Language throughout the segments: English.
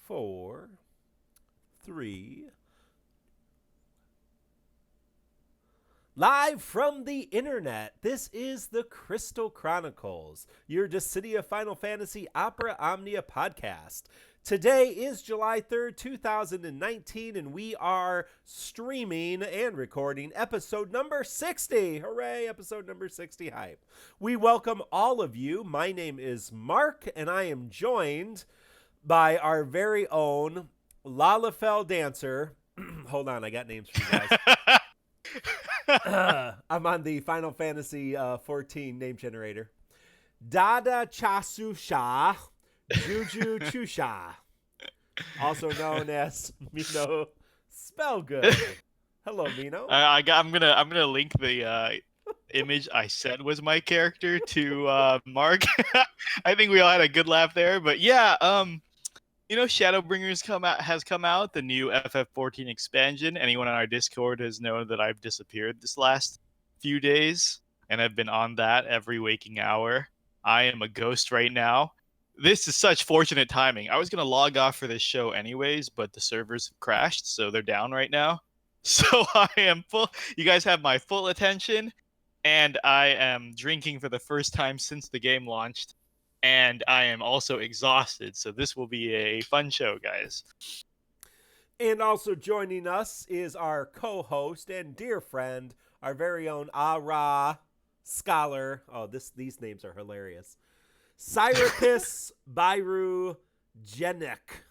4, 3. Live from the internet, this is the Crystal Chronicles, your Dissidia Final Fantasy Opera Omnia podcast. Today is July 3rd, 2019, and we are streaming and recording episode number 60. Hooray, episode number 60 hype. We welcome all of you. My name is Mark, and I am joined by our very own Lalafell dancer. Hold on, I got names for you guys. I'm on the Final Fantasy 14 name generator. Dada Chasusha Juju Chusha, also known as Mino Spellgood. Hello, Mino. I'm gonna link the image I said was my character to Mark. I think we all had a good laugh there, but yeah, Shadowbringers has come out, the new FF14 expansion. Anyone on our Discord has known that I've disappeared this last few days, and I've been on that every waking hour. I am a ghost right now. This is such fortunate timing. I was going to log off for this show anyways, but the servers have crashed, so they're down right now. So I am full. You guys have my full attention, and I am drinking for the first time since the game launched. And I am also exhausted, so this will be a fun show, guys. And also joining us is our co-host and dear friend, our very own Ara Scholar. Oh, these names are hilarious. Cyricus Byru Jenek.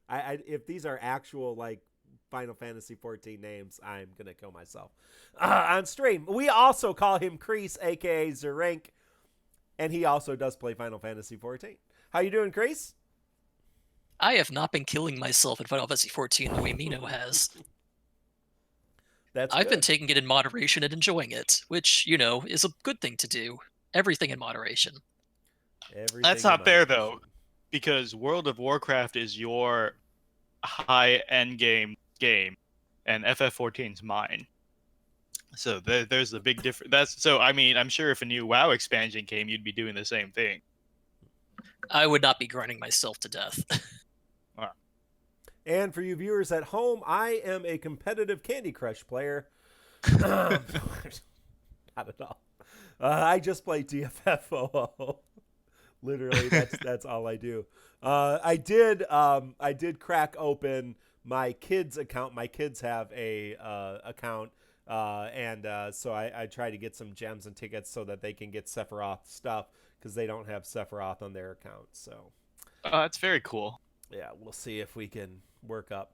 If these are actual like Final Fantasy 14 names, I'm gonna kill myself on stream. We also call him Kreese, aka Zerank. And he also does play Final Fantasy 14. How you doing, Kreese? I have not been killing myself in Final Fantasy 14 the way Mino has. I've been taking it in moderation and enjoying it, which, is a good thing to do. Everything in moderation. That's not fair, though, because World of Warcraft is your high-end game, and FF14's mine. So there's a big difference. I'm sure if a new WoW expansion came, you'd be doing the same thing. I would not be grinding myself to death. Wow. And for you viewers at home, I am a competitive Candy Crush player. Not at all. I just play DFFOO. Literally, that's all I do. I did crack open my kids' account. My kids have a account. So I try to get some gems and tickets so that they can get Sephiroth stuff because they don't have Sephiroth on their account. So that's very cool. Yeah, we'll see if we can work up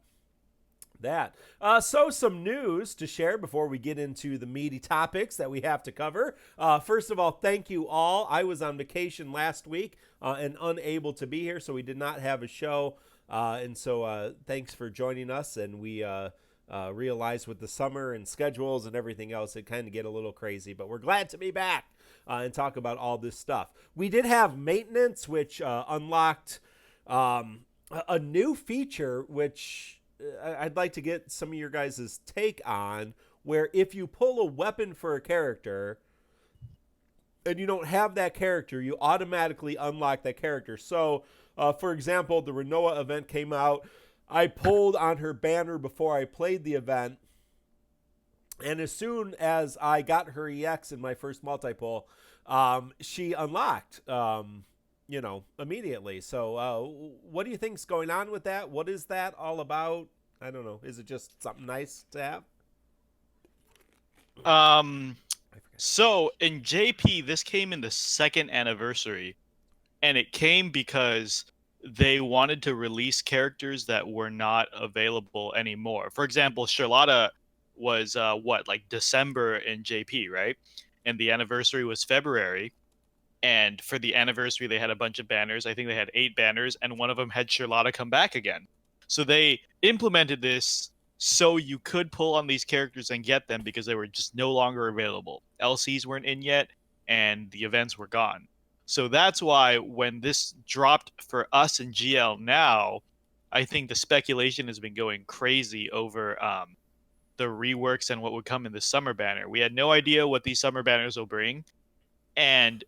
that. So some news to share before we get into the meaty topics that we have to cover. First of all, thank you all. I was on vacation last week and unable to be here, so we did not have a show. And so thanks for joining us, and we realize with the summer and schedules and everything else, it kind of get a little crazy, but we're glad to be back and talk about all this stuff. We did have maintenance, which unlocked a new feature, which I'd like to get some of your guys' take on, where if you pull a weapon for a character and you don't have that character, you automatically unlock that character. So, for example, the Rinoa event came out. I pulled on her banner before I played the event, and as soon as I got her EX in my first multi-pull, she unlocked, immediately. So what do you think's going on with that? What is that all about? I don't know. Is it just something nice to have? So in JP, this came in the second anniversary, and it came because they wanted to release characters that were not available anymore. For example, Charlotta was December in JP, right? And the anniversary was February. And for the anniversary, they had a bunch of banners. I think they had 8 banners, and one of them had Charlotta come back again. So they implemented this so you could pull on these characters and get them because they were just no longer available. LCs weren't in yet, and the events were gone. So that's why when this dropped for us in GL now, I think the speculation has been going crazy over the reworks and what would come in the summer banner. We had no idea what these summer banners will bring. And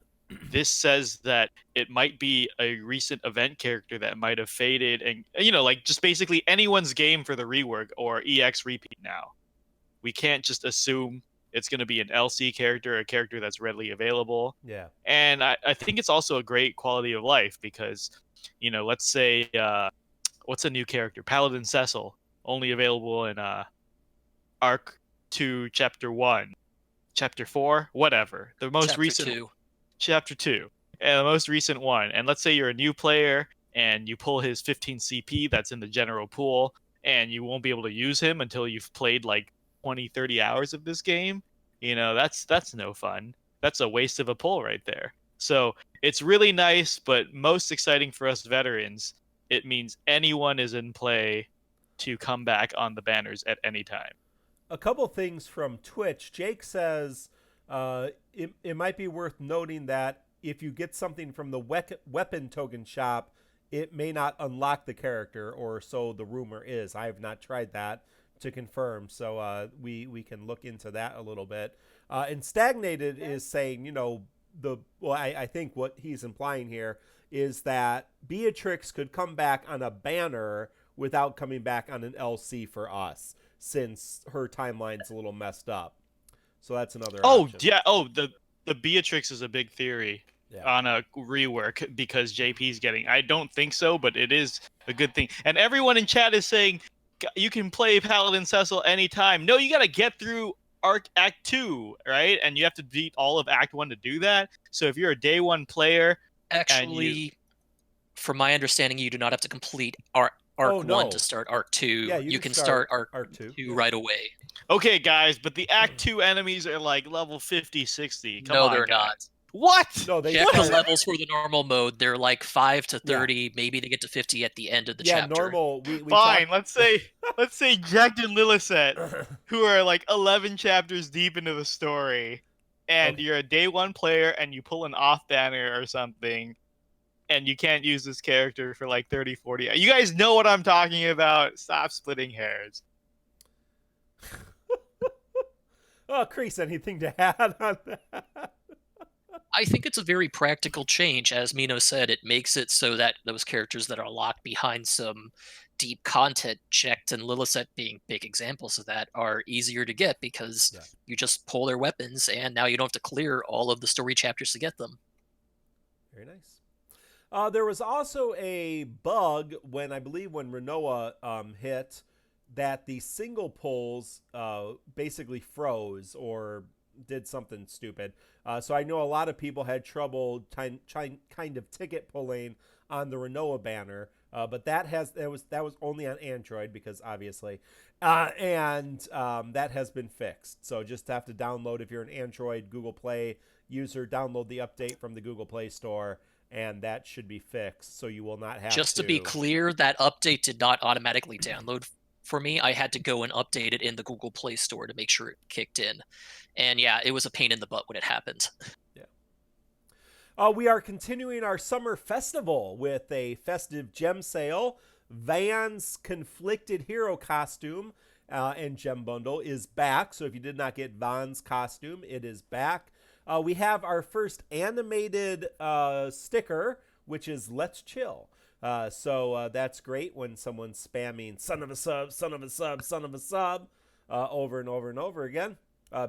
this says that it might be a recent event character that might have faded, and like just basically anyone's game for the rework or EX repeat now. We can't just assume it's going to be an LC character, a character that's readily available. Yeah. And I think it's also a great quality of life because, let's say, what's a new character? Paladin Cecil, only available in Arc 2, Chapter 1, Chapter 4, whatever. The most Chapter recent 2. Chapter 2, and the most recent one. And let's say you're a new player and you pull his 15 CP that's in the general pool, and you won't be able to use him until you've played like 20, 30 hours of this game. That's no fun. That's a waste of a pull right there. So it's really nice, but most exciting for us veterans, it means anyone is in play to come back on the banners at any time. A couple things from Twitch. Jake says it might be worth noting that if you get something from the weapon token shop, it may not unlock the character, or so the rumor is. I have not tried that to confirm, so we can look into that a little bit. And Stagnated is saying, I think what he's implying here is that Beatrix could come back on a banner without coming back on an LC for us, since her timeline's a little messed up. So that's another option. Yeah. Oh, the Beatrix is a big theory on a rework because JP's getting. I don't think so, but it is a good thing. And everyone in chat is saying you can play Paladin Cecil anytime. No, you got to get through Act 2, right? And you have to beat all of Act 1 to do that. So if you're a day one player, actually, from my understanding, you do not have to complete Arc 1 to start Arc 2. Yeah, you can start Arc 2 right away. Okay, guys, but the Act 2 enemies are like level 50, 60. Come no, on, they're guys. not. What? No, they check the levels for the normal mode. They're like 5 to 30. Yeah. Maybe they get to 50 at the end of the chapter. Yeah, normal. We Fine. Let's say Jack and Lillicet, who are like 11 chapters deep into the story, and you're a day one player, and you pull an off banner or something, and you can't use this character for like 30, 40. You guys know what I'm talking about. Stop splitting hairs. Oh, Chris, anything to add on that? I think it's a very practical change. As Mino said, it makes it so that those characters that are locked behind some deep content, checked and Lillicet being big examples of that, are easier to get because you just pull their weapons and now you don't have to clear all of the story chapters to get them. Very nice. There was also a bug when Rinoa hit, that the single pulls basically froze or did something stupid. So I know a lot of people had trouble kind of ticket pulling on the Rinoa banner, but that was only on Android because obviously, and that has been fixed. So just have to download, if you're an Android Google Play user, download the update from the Google Play Store, and that should be fixed. So you will not have to be clear, that update did not automatically download for me. I had to go and update it in the Google Play Store to make sure it kicked in. And yeah, it was a pain in the butt when it happened. Yeah. We are continuing our summer festival with a festive gem sale. Vaan's Conflicted Hero costume and gem bundle is back. So if you did not get Vaan's costume, it is back. We have our first animated sticker, which is Let's Chill. So that's great when someone's spamming son of a sub, son of a sub, son of a sub over and over and over again.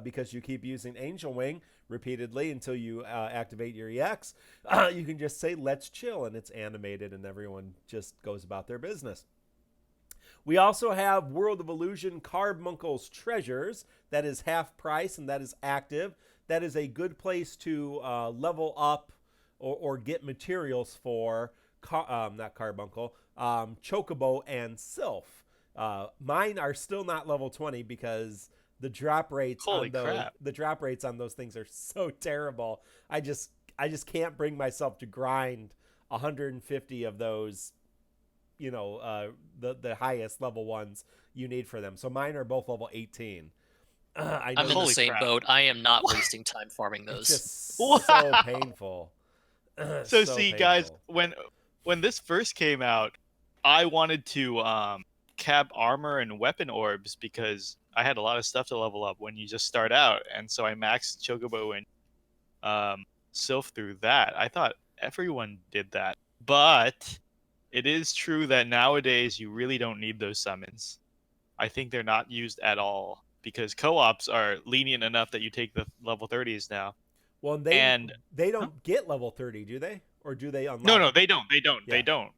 Because you keep using Angel Wing repeatedly until you activate your EX, you can just say Let's Chill, and it's animated and everyone just goes about their business. We also have World of Illusion Carbuncle's Treasures. That is half price and that is active. That is a good place to level up or get materials for not Carbuncle, Chocobo and Sylph. Mine are still not level 20 because the drop rates on those things are so terrible. I just can't bring myself to grind 150 of those, the highest level ones you need for them. So mine are both level 18. I'm in the same boat. I am not wasting time farming those. It's just so painful. So see, painful. Guys, when this first came out, I wanted to cap armor and weapon orbs because I had a lot of stuff to level up when you just start out, and so I maxed Chocobo and Sylph through that. I thought everyone did that. But it is true that nowadays you really don't need those summons. I think they're not used at all because co-ops are lenient enough that you take the level 30s now. Well, And they don't get level 30, do they? Or do they unlock? no, they don't. They don't. Yeah. They don't.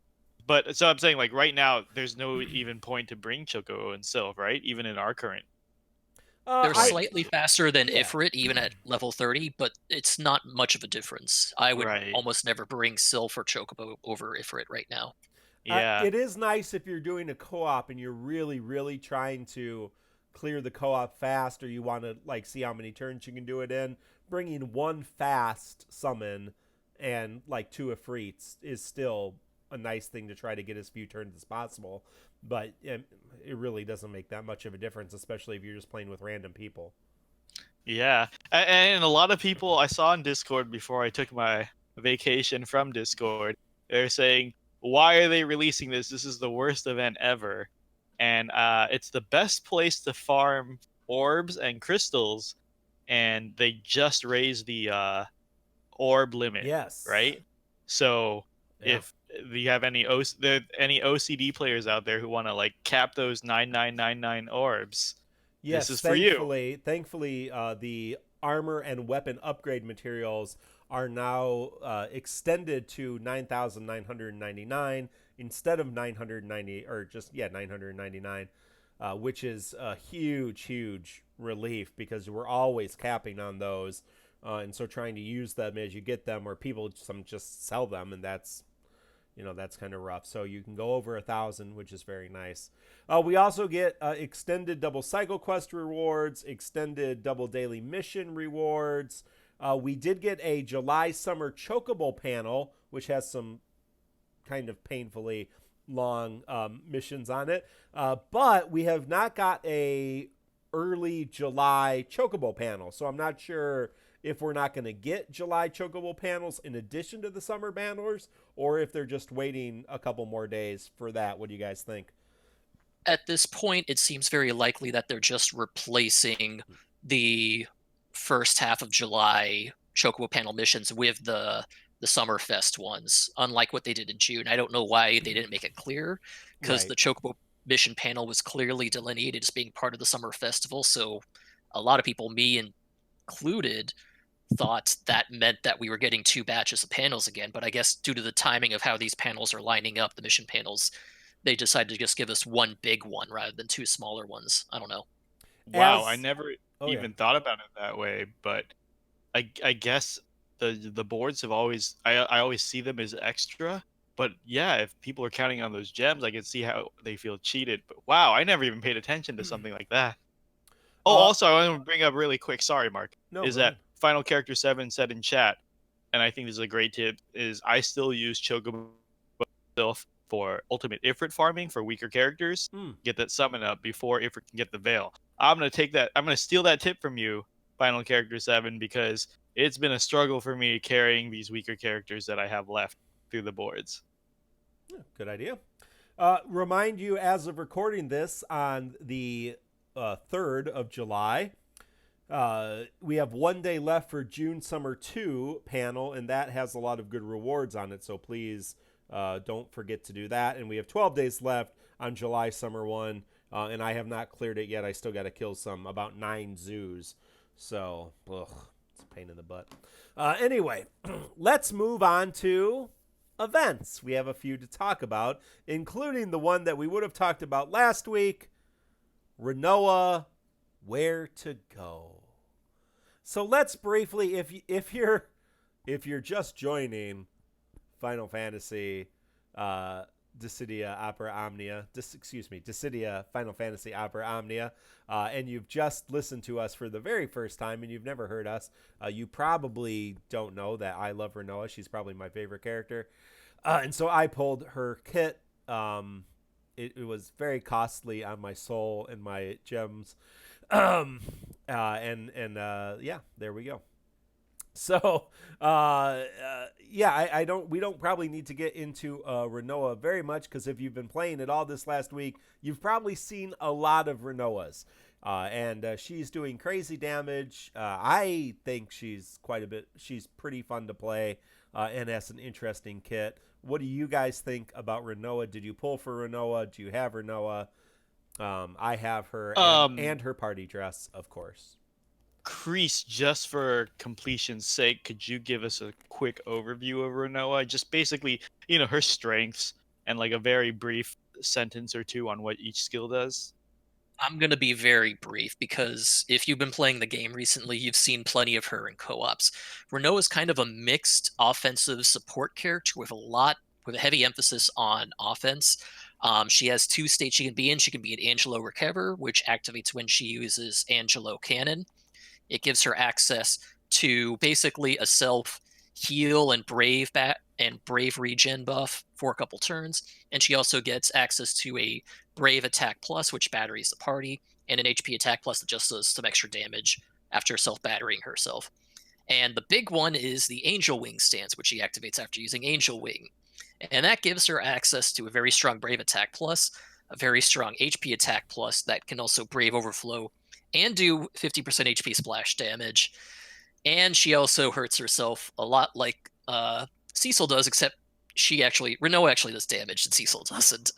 But so I'm saying, like, right now, there's no even point to bring Chocobo and Sylph, right? Even in our current. They're I- slightly faster than Yeah. Ifrit, even at level 30, but it's not much of a difference. I would Right. almost never bring Sylph or Chocobo over Ifrit right now. Yeah. It is nice if you're doing a co-op and you're really, really trying to clear the co-op fast, or you want to like see how many turns you can do it in. Bringing one fast summon and like 2 Ifrits is still a nice thing to try to get as few turns as possible. But it really doesn't make that much of a difference, especially if you're just playing with random people. Yeah. And a lot of people I saw on Discord before I took my vacation from Discord, they're saying, why are they releasing this? This is the worst event ever. And it's the best place to farm orbs and crystals. And they just raised the orb limit. Yes. Right? So Yeah. if you have any OCD players out there who want to like cap those 9999 orbs, Yes, this is for you. Thankfully, the armor and weapon upgrade materials are now extended to 9,999 instead of 990, or just 999, which is a huge relief because we're always capping on those, and so trying to use them as you get them, or people some just sell them, and that's kind of rough. So you can go over 1,000, which is very nice. We also get extended double cycle quest rewards, extended double daily mission rewards. We did get a July summer Chocobo panel, which has some kind of painfully long missions on it. But we have not got a early July Chocobo panel. So I'm not sure if we're not going to get July Chocobo panels in addition to the summer banners, or if they're just waiting a couple more days for that. What do you guys think? At this point, it seems very likely that they're just replacing the first half of July Chocobo panel missions with the Summerfest ones, unlike what they did in June. I don't know why they didn't make it clear, because Right. the Chocobo mission panel was clearly delineated as being part of the Summer Festival, so a lot of people, me included, thought that meant that we were getting 2 batches of panels again, but I guess due to the timing of how these panels are lining up, the mission panels, they decided to just give us one big one rather than 2 smaller ones. I don't know. Wow, I As never Oh yeah. even thought about it that way, but I guess the boards have always I always see them as extra. But yeah, if people are counting on those gems, I can see how they feel cheated. But wow, I never even paid attention to something like that. Oh, Uh, also, I want to bring up really quick, sorry, Mark, no, is go that ahead. Final Character 7 said in chat, and I think this is a great tip, is I still use Chocobo myself for ultimate Ifrit farming for weaker characters. Hmm. Get that summon up before Ifrit can get the veil. I'm gonna steal that tip from you, Final Character 7, because it's been a struggle for me carrying these weaker characters that I have left through the boards. Yeah, good idea. Remind you, as of recording this on the 3rd of July, we have 1 day left for June Summer 2 panel, and that has a lot of good rewards on it. So please don't forget to do that. And we have 12 days left on July Summer 1, and I have not cleared it yet. I still got to kill about 9 zoos. So, it's a pain in the butt. Anyway, let's move on to events. We have a few to talk about, including the one that we would have talked about last week, Rinoa, Where to Go. So let's briefly, if you're just joining Final Fantasy Dissidia Opera Omnia, Dissidia Final Fantasy Opera Omnia, and you've just listened to us for the very first time and you've never heard us, you probably don't know that I love Rinoa. She's probably my favorite character. And so I pulled her kit. It was very costly on my soul and my gems. Yeah, there we go. So, yeah, we don't probably need to get into Rinoa very much, because if you've been playing it all this last week, you've probably seen a lot of Rinoas. And she's doing crazy damage. I think she's she's pretty fun to play and has an interesting kit. What do you guys think about Rinoa? Did you pull for Rinoa? Do you have Rinoa? I have her and her party dress, of course. Crease, just for completion's sake, could you give us a quick overview of Rinoa? Just basically, her strengths and like a very brief sentence or two on what each skill does. I'm going to be very brief because if you've been playing the game recently, you've seen plenty of her in co-ops. Renault is kind of a mixed offensive support character with a heavy emphasis on offense. She has two states she can be in. She can be an Angelo Recover, which activates when she uses Angelo Cannon. It gives her access to basically a self heal and brave regen buff for a couple turns, and she also gets access to a brave attack plus, which batteries the party, and an HP attack plus that just does some extra damage after self battering herself. And the big one is the Angel Wing stance, which she activates after using Angel Wing. And that gives her access to a very strong Brave Attack Plus, a very strong HP Attack Plus that can also Brave Overflow and do 50% HP splash damage. And she also hurts herself a lot like Cecil does, except Renault actually does damage and Cecil doesn't.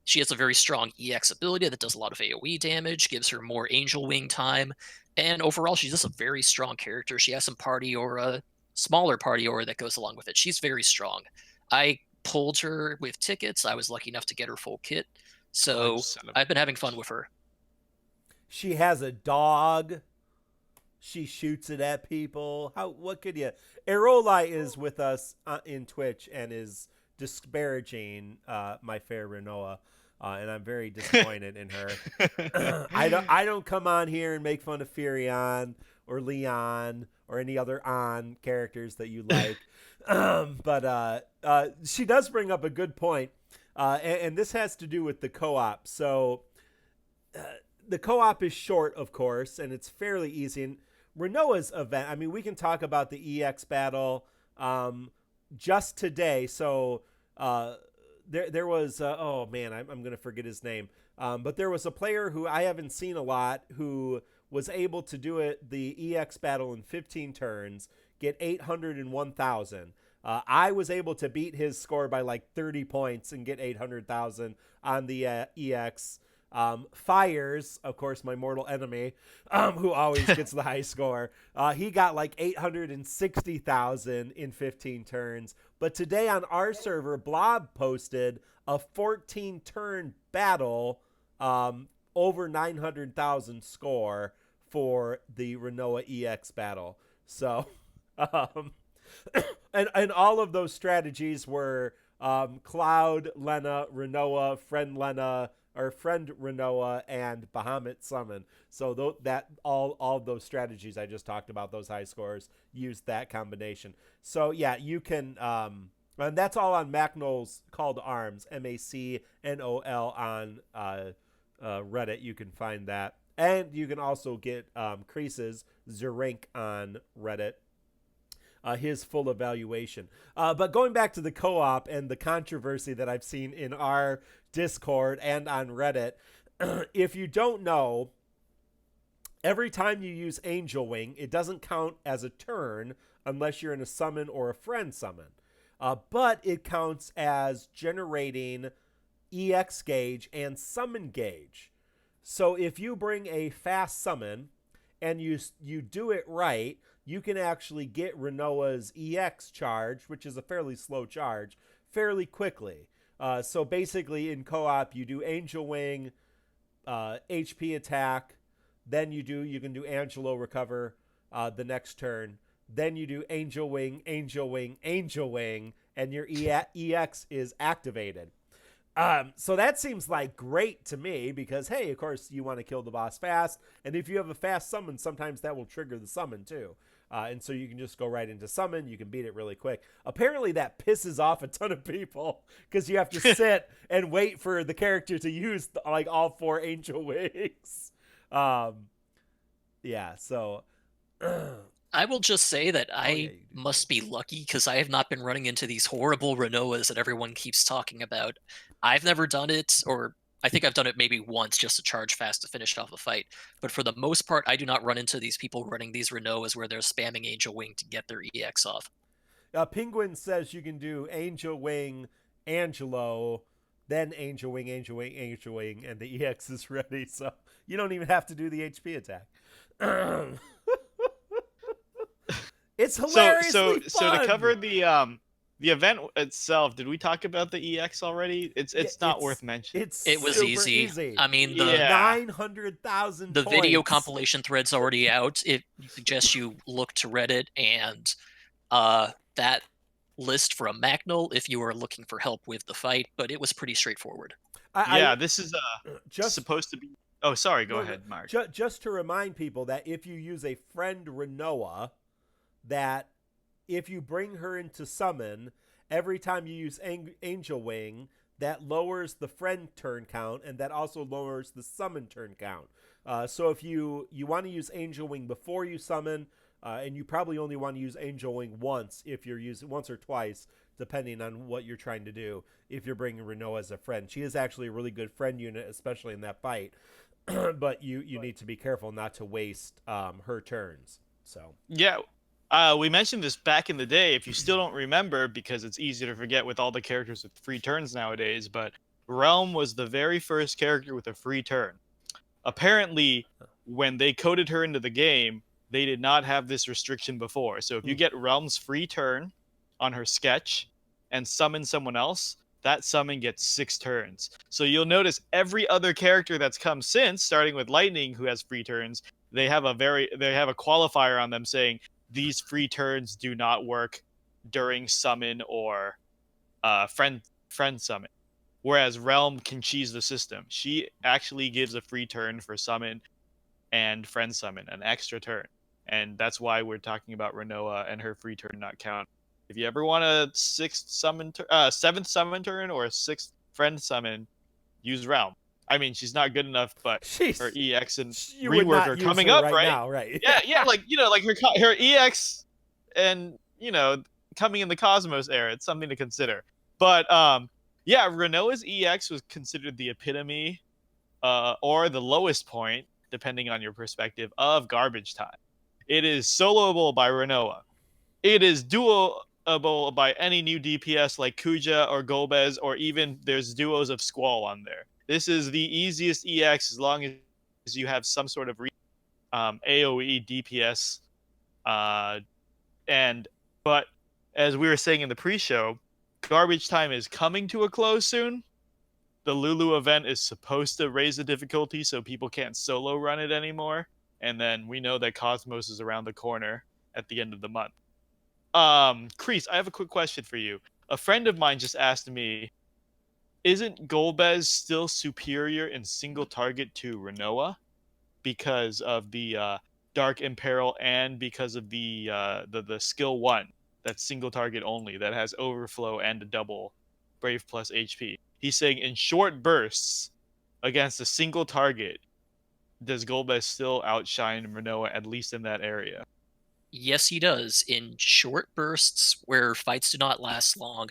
She has a very strong EX ability that does a lot of AoE damage, gives her more Angel Wing time, and overall she's just a very strong character. She has some party aura, smaller party aura that goes along with it. She's very strong. I pulled her with tickets. I was lucky enough to get her full kit, so I've been having fun with her. She has a dog. She shoots it at people. What could you? Erolai is with us in Twitch and is disparaging my fair Rinoa, and I'm very disappointed in her. I don't come on here and make fun of Furion or Leon or any other on characters that you like, but she does bring up a good point, and this has to do with the co-op. So. The co-op is short, of course, and it's fairly easy. And Rinoa's event, I mean, we can talk about the EX battle just today. So there was, oh man, I'm going to forget his name. But there was a player who I haven't seen a lot who was able to do the EX battle in 15 turns, get 801,000. I was able to beat his score by like 30 points and get 800,000 on the EX. Fires, of course, my mortal enemy, who always gets the high score. He got like 860,000 in 15 turns. But today on our server, Blob posted a 14-turn battle, over 900,000 score for the Rinoa EX battle. So, and all of those strategies were Cloud, Lena, Rinoa, Friend Lena, or Friend Rinoa, and Bahamut Summon. So that all those strategies I just talked about, those high scores, use that combination. So yeah, you can, and that's all on Macnol's Call to Arms, MACNOL on Reddit. You can find that, and you can also get Crease's Zerink on Reddit. His full evaluation. But going back to the co-op and the controversy that I've seen in our Discord and on Reddit, if you don't know, every time you use Angel Wing, it doesn't count as a turn unless you're in a summon or a friend summon. But it counts as generating EX gauge and summon gauge. So if you bring a fast summon and you do it right, you can actually get Rinoa's EX charge, which is a fairly slow charge, fairly quickly. So basically in co-op, you do Angel Wing, HP attack, then you can do Angelo Recover the next turn. Then you do Angel Wing, Angel Wing, Angel Wing, and your EX is activated. So that seems like great to me because, hey, of course, you want to kill the boss fast. And if you have a fast summon, sometimes that will trigger the summon too. And so you can just go right into summon. You can beat it really quick. Apparently that pisses off a ton of people because you have to sit and wait for the character to use like all 4 Angel Wings. Yeah, so... I will just say that I must be lucky because I have not been running into these horrible Rinoas that everyone keeps talking about. I've never done it, or I think I've done it maybe once just to charge fast to finish off a fight. But for the most part, I do not run into these people running these Rinoas where they're spamming Angel Wing to get their EX off. Penguin says you can do Angel Wing, Angelo, then Angel Wing, Angel Wing, Angel Wing, and the EX is ready. So you don't even have to do the HP attack. It's hilariously fun. So to cover the event itself, did we talk about the EX already? It's not worth mentioning. It was easy. I mean, the 900,000 the points. video compilation thread's already out. It suggests you look to Reddit and that list from Macnol if you are looking for help with the fight, but it was pretty straightforward. This is just supposed to be. Oh, sorry. Go ahead, Mark. Just to remind people that if you use a friend Rinoa, that if you bring her into summon, every time you use Angel Wing, that lowers the friend turn count, and that also lowers the summon turn count. So if you want to use Angel Wing before you summon, and you probably only want to use Angel Wing once if you're using once or twice, depending on what you're trying to do. If you're bringing Rinoa as a friend, she is actually a really good friend unit, especially in that fight. But you need to be careful not to waste her turns. So yeah. We mentioned this back in the day. If you still don't remember, because it's easy to forget with all the characters with free turns nowadays, but Realm was the very first character with a free turn. Apparently, when they coded her into the game, they did not have this restriction before. So if you get Realm's free turn on her sketch and summon someone else, that summon gets 6 turns. So you'll notice every other character that's come since, starting with Lightning, who has free turns, they have a qualifier on them saying these free turns do not work during summon or friend summon. Whereas Realm can cheese the system. She actually gives a free turn for summon and friend summon, an extra turn. And that's why we're talking about Rinoa and her free turn not count. If you ever want a 7th summon turn or a 6th friend summon, use Realm. I mean, she's not good enough, but her EX and Rework are coming up right now, right? Yeah, like her EX and coming in the Cosmos era, it's something to consider. But Rinoa's EX was considered the epitome or the lowest point, depending on your perspective, of garbage time. It is soloable by Rinoa. It is duoable by any new DPS like Kuja or Golbez, or even there's duos of Squall on there. This is the easiest EX as long as you have some sort of AoE DPS. But as we were saying in the pre-show, garbage time is coming to a close soon. The Lulu event is supposed to raise the difficulty so people can't solo run it anymore. And then we know that Cosmos is around the corner at the end of the month. Kreese, I have a quick question for you. A friend of mine just asked me, isn't Golbez still superior in single target to Rinoa because of the Dark Imperil and because of the skill 1 that's single target only, that has overflow and a double Brave plus HP? He's saying in short bursts against a single target, does Golbez still outshine Rinoa, at least in that area? Yes, he does. In short bursts where fights do not last long,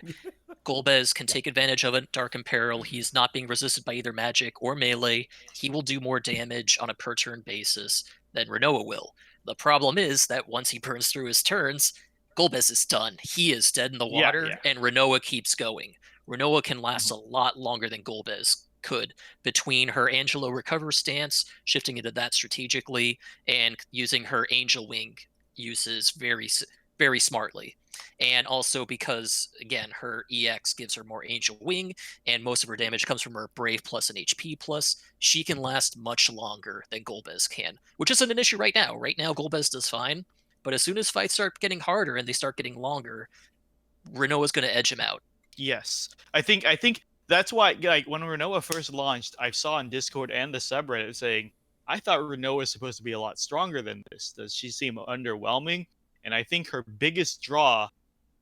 Golbez can take advantage of a Dark Imperil. He's not being resisted by either magic or melee. He will do more damage on a per turn basis than Rinoa will. The problem is that once he burns through his turns, Golbez is done. He is dead in the water, and Rinoa keeps going. Rinoa can last a lot longer than Golbez could, between her Angelo Recover stance, shifting into that strategically, and using her Angel Wing uses very, very smartly. And also because, again, her EX gives her more Angel Wing, and most of her damage comes from her Brave plus and HP plus, she can last much longer than Golbez can, which isn't an issue right now. Right now, Golbez does fine, but as soon as fights start getting harder and they start getting longer, Rinoa's going to edge him out. Yes. I think that's why, like, when Rinoa first launched, I saw on Discord and the subreddit saying, I thought Rinoa was supposed to be a lot stronger than this. Does she seem underwhelming? And I think her biggest draw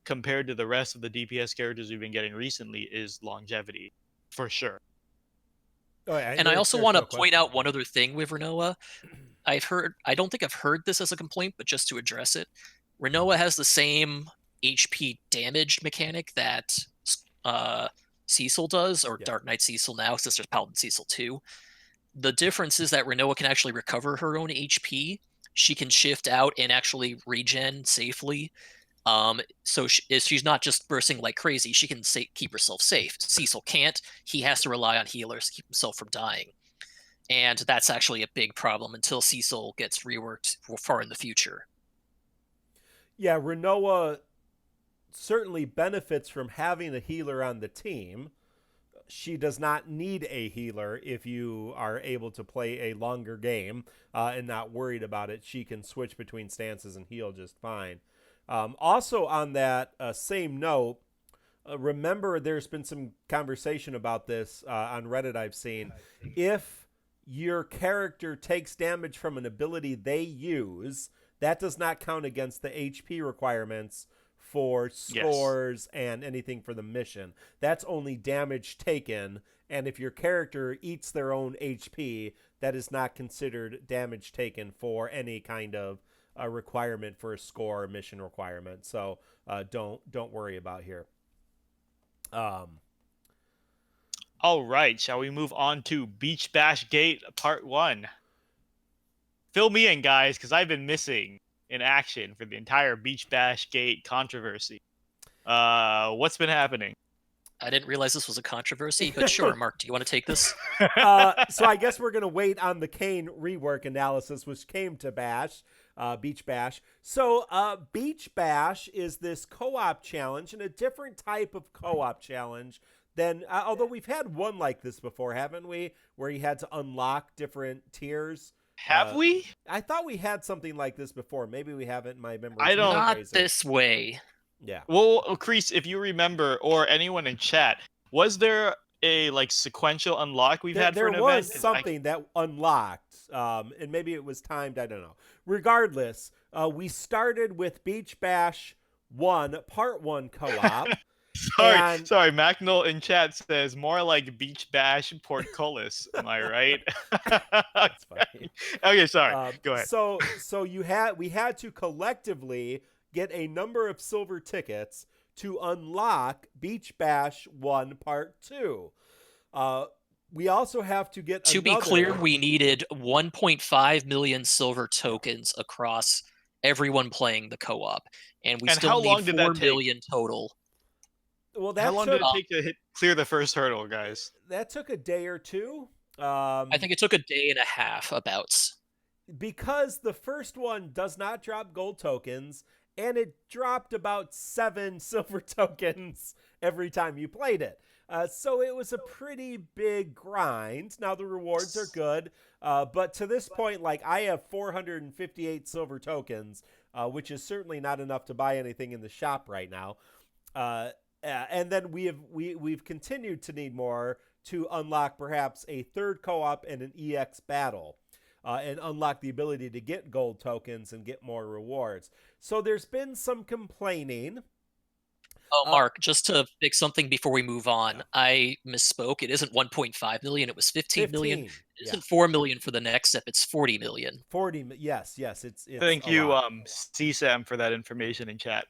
compared to the rest of the DPS characters we've been getting recently is longevity, for sure. Oh, yeah, and I also want to point out one other thing with Rinoa. I don't think I've heard this as a complaint, but just to address it, Rinoa has the same HP damage mechanic that Cecil does, or Yeah. Dark Knight Cecil now, since there's Paladin Cecil too. The difference is that Rinoa can actually recover her own HP. She can shift out and actually regen safely. So she's not just bursting like crazy. She can keep herself safe. Cecil can't. He has to rely on healers to keep himself from dying. And that's actually a big problem until Cecil gets reworked far in the future. Yeah, Rinoa certainly benefits from having a healer on the team. She does not need a healer if you are able to play a longer game and not worried about it. She can switch between stances and heal just fine. Also, on that same note, remember there's been some conversation about this on Reddit I've seen. If your character takes damage from an ability they use, that does not count against the HP requirements for scores and anything for the mission. That's only damage taken, and if your character eats their own HP, that is not considered damage taken for any kind of requirement for a score or mission requirement. So don't worry about here. All right, shall we move on to Beach Bash Gate Part 1? Fill me in, guys, because I've been missing in action for the entire Beach Bash Gate controversy. What's been happening? I didn't realize this was a controversy, but sure, Mark, do you want to take this? So I guess we're going to wait on the Kain rework analysis, which came to Bash, Beach Bash. So Beach Bash is this co-op challenge, and a different type of co-op challenge than, although we've had one like this before, haven't we? Where you had to unlock different tiers. Have we? I thought we had something like this before. Maybe we haven't. My memory. I don't- Not crazy. this way. Yeah. Well, Kreese, if you remember, or anyone in chat, was there a sequential unlock we've had for an there event? was something that unlocked, and maybe it was timed. I don't know. Regardless, we started with Beach Bash 1, Part 1 co-op. Sorry. Macnol in chat says more like Beach Bash Portcullis. Am I right? That's funny. Okay, sorry. Go ahead. So we had to collectively get a number of silver tickets to unlock Beach Bash 1 Part 2. We also have to get To be clear, we needed 1.5 million silver tokens across everyone playing the co-op, and we still need 4 million total. Well, how long did it take to clear the first hurdle, guys? That took a day or two. I think it took a day and a half, abouts. Because the first one does not drop gold tokens, and it dropped about 7 silver tokens every time you played it. So it was a pretty big grind. Now the rewards are good, but to this point, I have 458 silver tokens, which is certainly not enough to buy anything in the shop right now. And then we've continued to need more to unlock perhaps a third co-op and an EX battle. And unlock the ability to get gold tokens and get more rewards. So there's been some complaining. Oh, Mark, just to fix something before we move on, I misspoke. It isn't 1.5 million. It was 15 million. It isn't 4 million for the next step. It's 40 million. 40, yes. It's Thank you, CSAM, for that information in chat.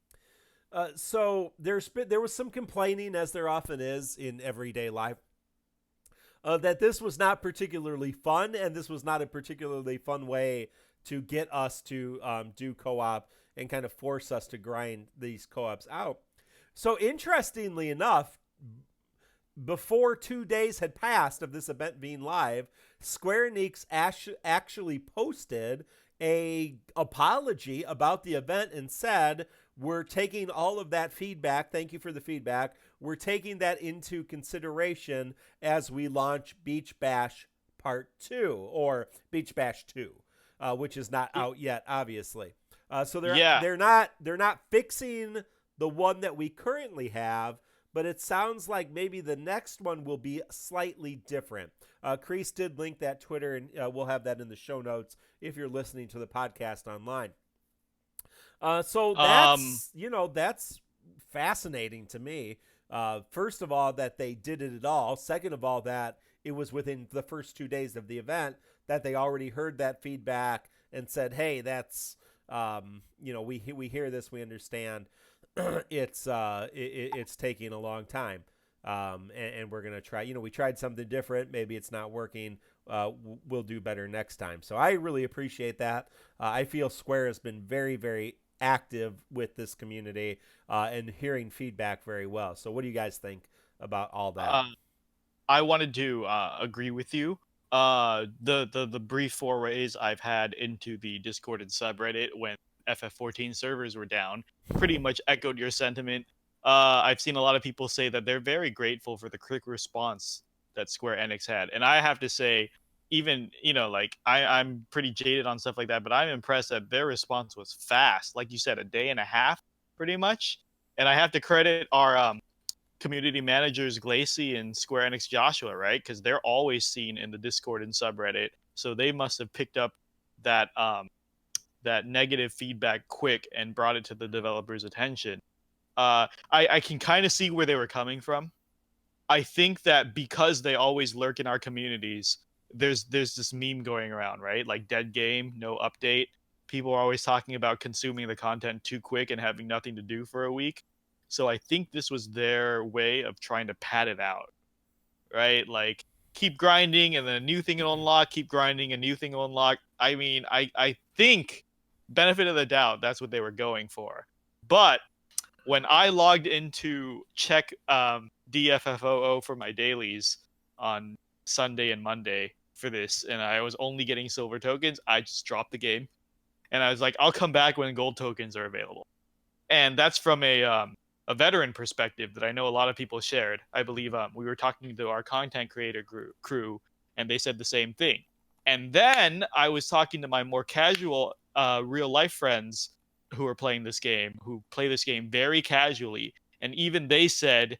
So there was some complaining, as there often is in everyday life, that this was not particularly fun, and this was not a particularly fun way to get us to do co-op and kind of force us to grind these co-ops out. So interestingly enough, before 2 days had passed of this event being live, Square Enix actually posted a apology about the event and said, we're taking all of that feedback. Thank you for the feedback. We're taking that into consideration as we launch Beach Bash Part 2, or Beach Bash 2, which is not out yet, obviously. So they're not fixing the one that we currently have, but it sounds like maybe the next one will be slightly different. Kreese did link that Twitter, and we'll have that in the show notes if you're listening to the podcast online. So that's fascinating to me. First of all, that they did it at all. Second of all, that it was within the first 2 days of the event that they already heard that feedback and said, hey, that's, we hear this, we understand. It's taking a long time. and we're gonna try. We tried something different. Maybe it's not working. We'll do better next time. So I really appreciate that. I feel Square has been very, very active with this community and hearing feedback very well. So what do you guys think about all that? I wanted to agree with you. The brief forays I've had into the Discord and subreddit when FF14 servers were down pretty much echoed your sentiment. I've seen a lot of people say that they're very grateful for the quick response that Square Enix had, and I have to say, even like I'm pretty jaded on stuff like that, but I'm impressed that their response was fast. Like you said, a day and a half, pretty much. And I have to credit our community managers Glacy and Square Enix Joshua, right? Because they're always seen in the Discord and subreddit, so they must have picked up that that negative feedback quick and brought it to the developers' attention. I can kind of see where they were coming from. I think that because they always lurk in our communities, there's this meme going around, right? Like dead game, no update. People are always talking about consuming the content too quick and having nothing to do for a week. So I think this was their way of trying to pad it out, right? Like keep grinding and then a new thing will unlock, keep grinding, a new thing will unlock. I mean, I think benefit of the doubt, that's what they were going for. But when I logged into check DFFOO for my dailies on Sunday and Monday for this, and I was only getting silver tokens, I just dropped the game. And I was like, I'll come back when gold tokens are available. And that's from a veteran perspective that I know a lot of people shared. I believe we were talking to our content creator crew, and they said the same thing. And then I was talking to my more casual real life friends who are playing this game, who play this game very casually. And even they said,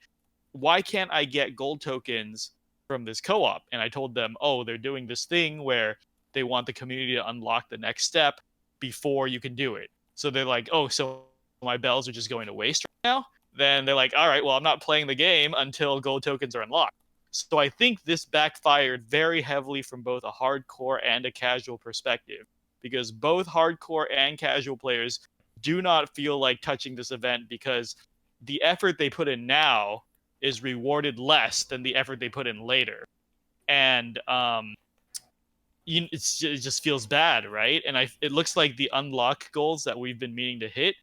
why can't I get gold tokens from this co-op? And I told them, oh, they're doing this thing where they want the community to unlock the next step before you can do it. So they're like, oh, so my bells are just going to waste right now? Then they're like, all right, well, I'm not playing the game until gold tokens are unlocked. So I think this backfired very heavily from both a hardcore and a casual perspective, because both hardcore and casual players do not feel like touching this event because the effort they put in now is rewarded less than the effort they put in later. And it just feels bad, right? And it looks like the unlock goals that we've been meaning to hit,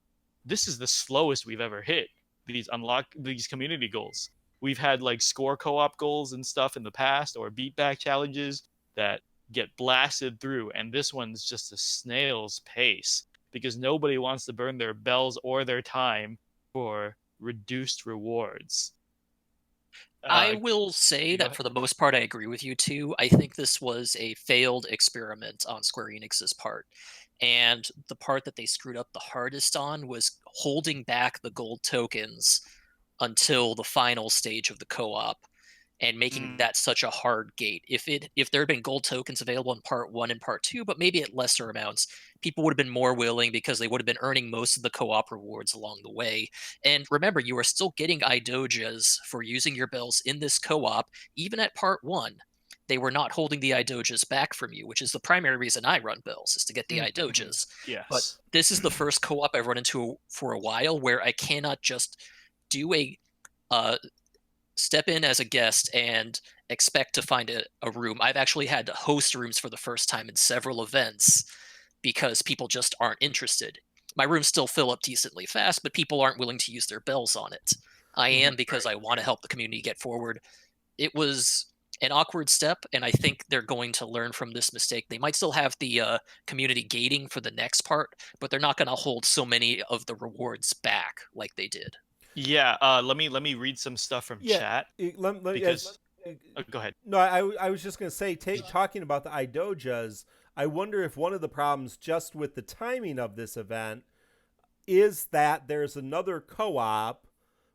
this is the slowest we've ever hit these community goals. We've had like score co-op goals and stuff in the past, or beatback challenges that get blasted through, and this one's just a snail's pace because nobody wants to burn their bells or their time for reduced rewards. I will say that for the most part, I agree with you too. I think this was a failed experiment on Square Enix's part. And the part that they screwed up the hardest on was holding back the gold tokens until the final stage of the co-op and making that such a hard gate. If there had been gold tokens available in part 1 and part 2, but maybe at lesser amounts, people would have been more willing because they would have been earning most of the co-op rewards along the way. And remember, you are still getting idojas for using your bells in this co-op even at part 1. They were not holding the idojas back from you, which is the primary reason I run bells, is to get the idojas. Yes. But this is the first co-op I've run into for a while where I cannot just do a step in as a guest and expect to find a room. I've actually had to host rooms for the first time in several events because people just aren't interested. My rooms still fill up decently fast, but people aren't willing to use their bells on it. I am because I want to help the community get forward. It was an awkward step, and I think they're going to learn from this mistake. They might still have the community gating for the next part, but they're not going to hold so many of the rewards back like they did. Yeah, let me read some stuff from chat because go ahead. No, I was just going to say, talking about the idojas, I wonder if one of the problems just with the timing of this event is that there's another co-op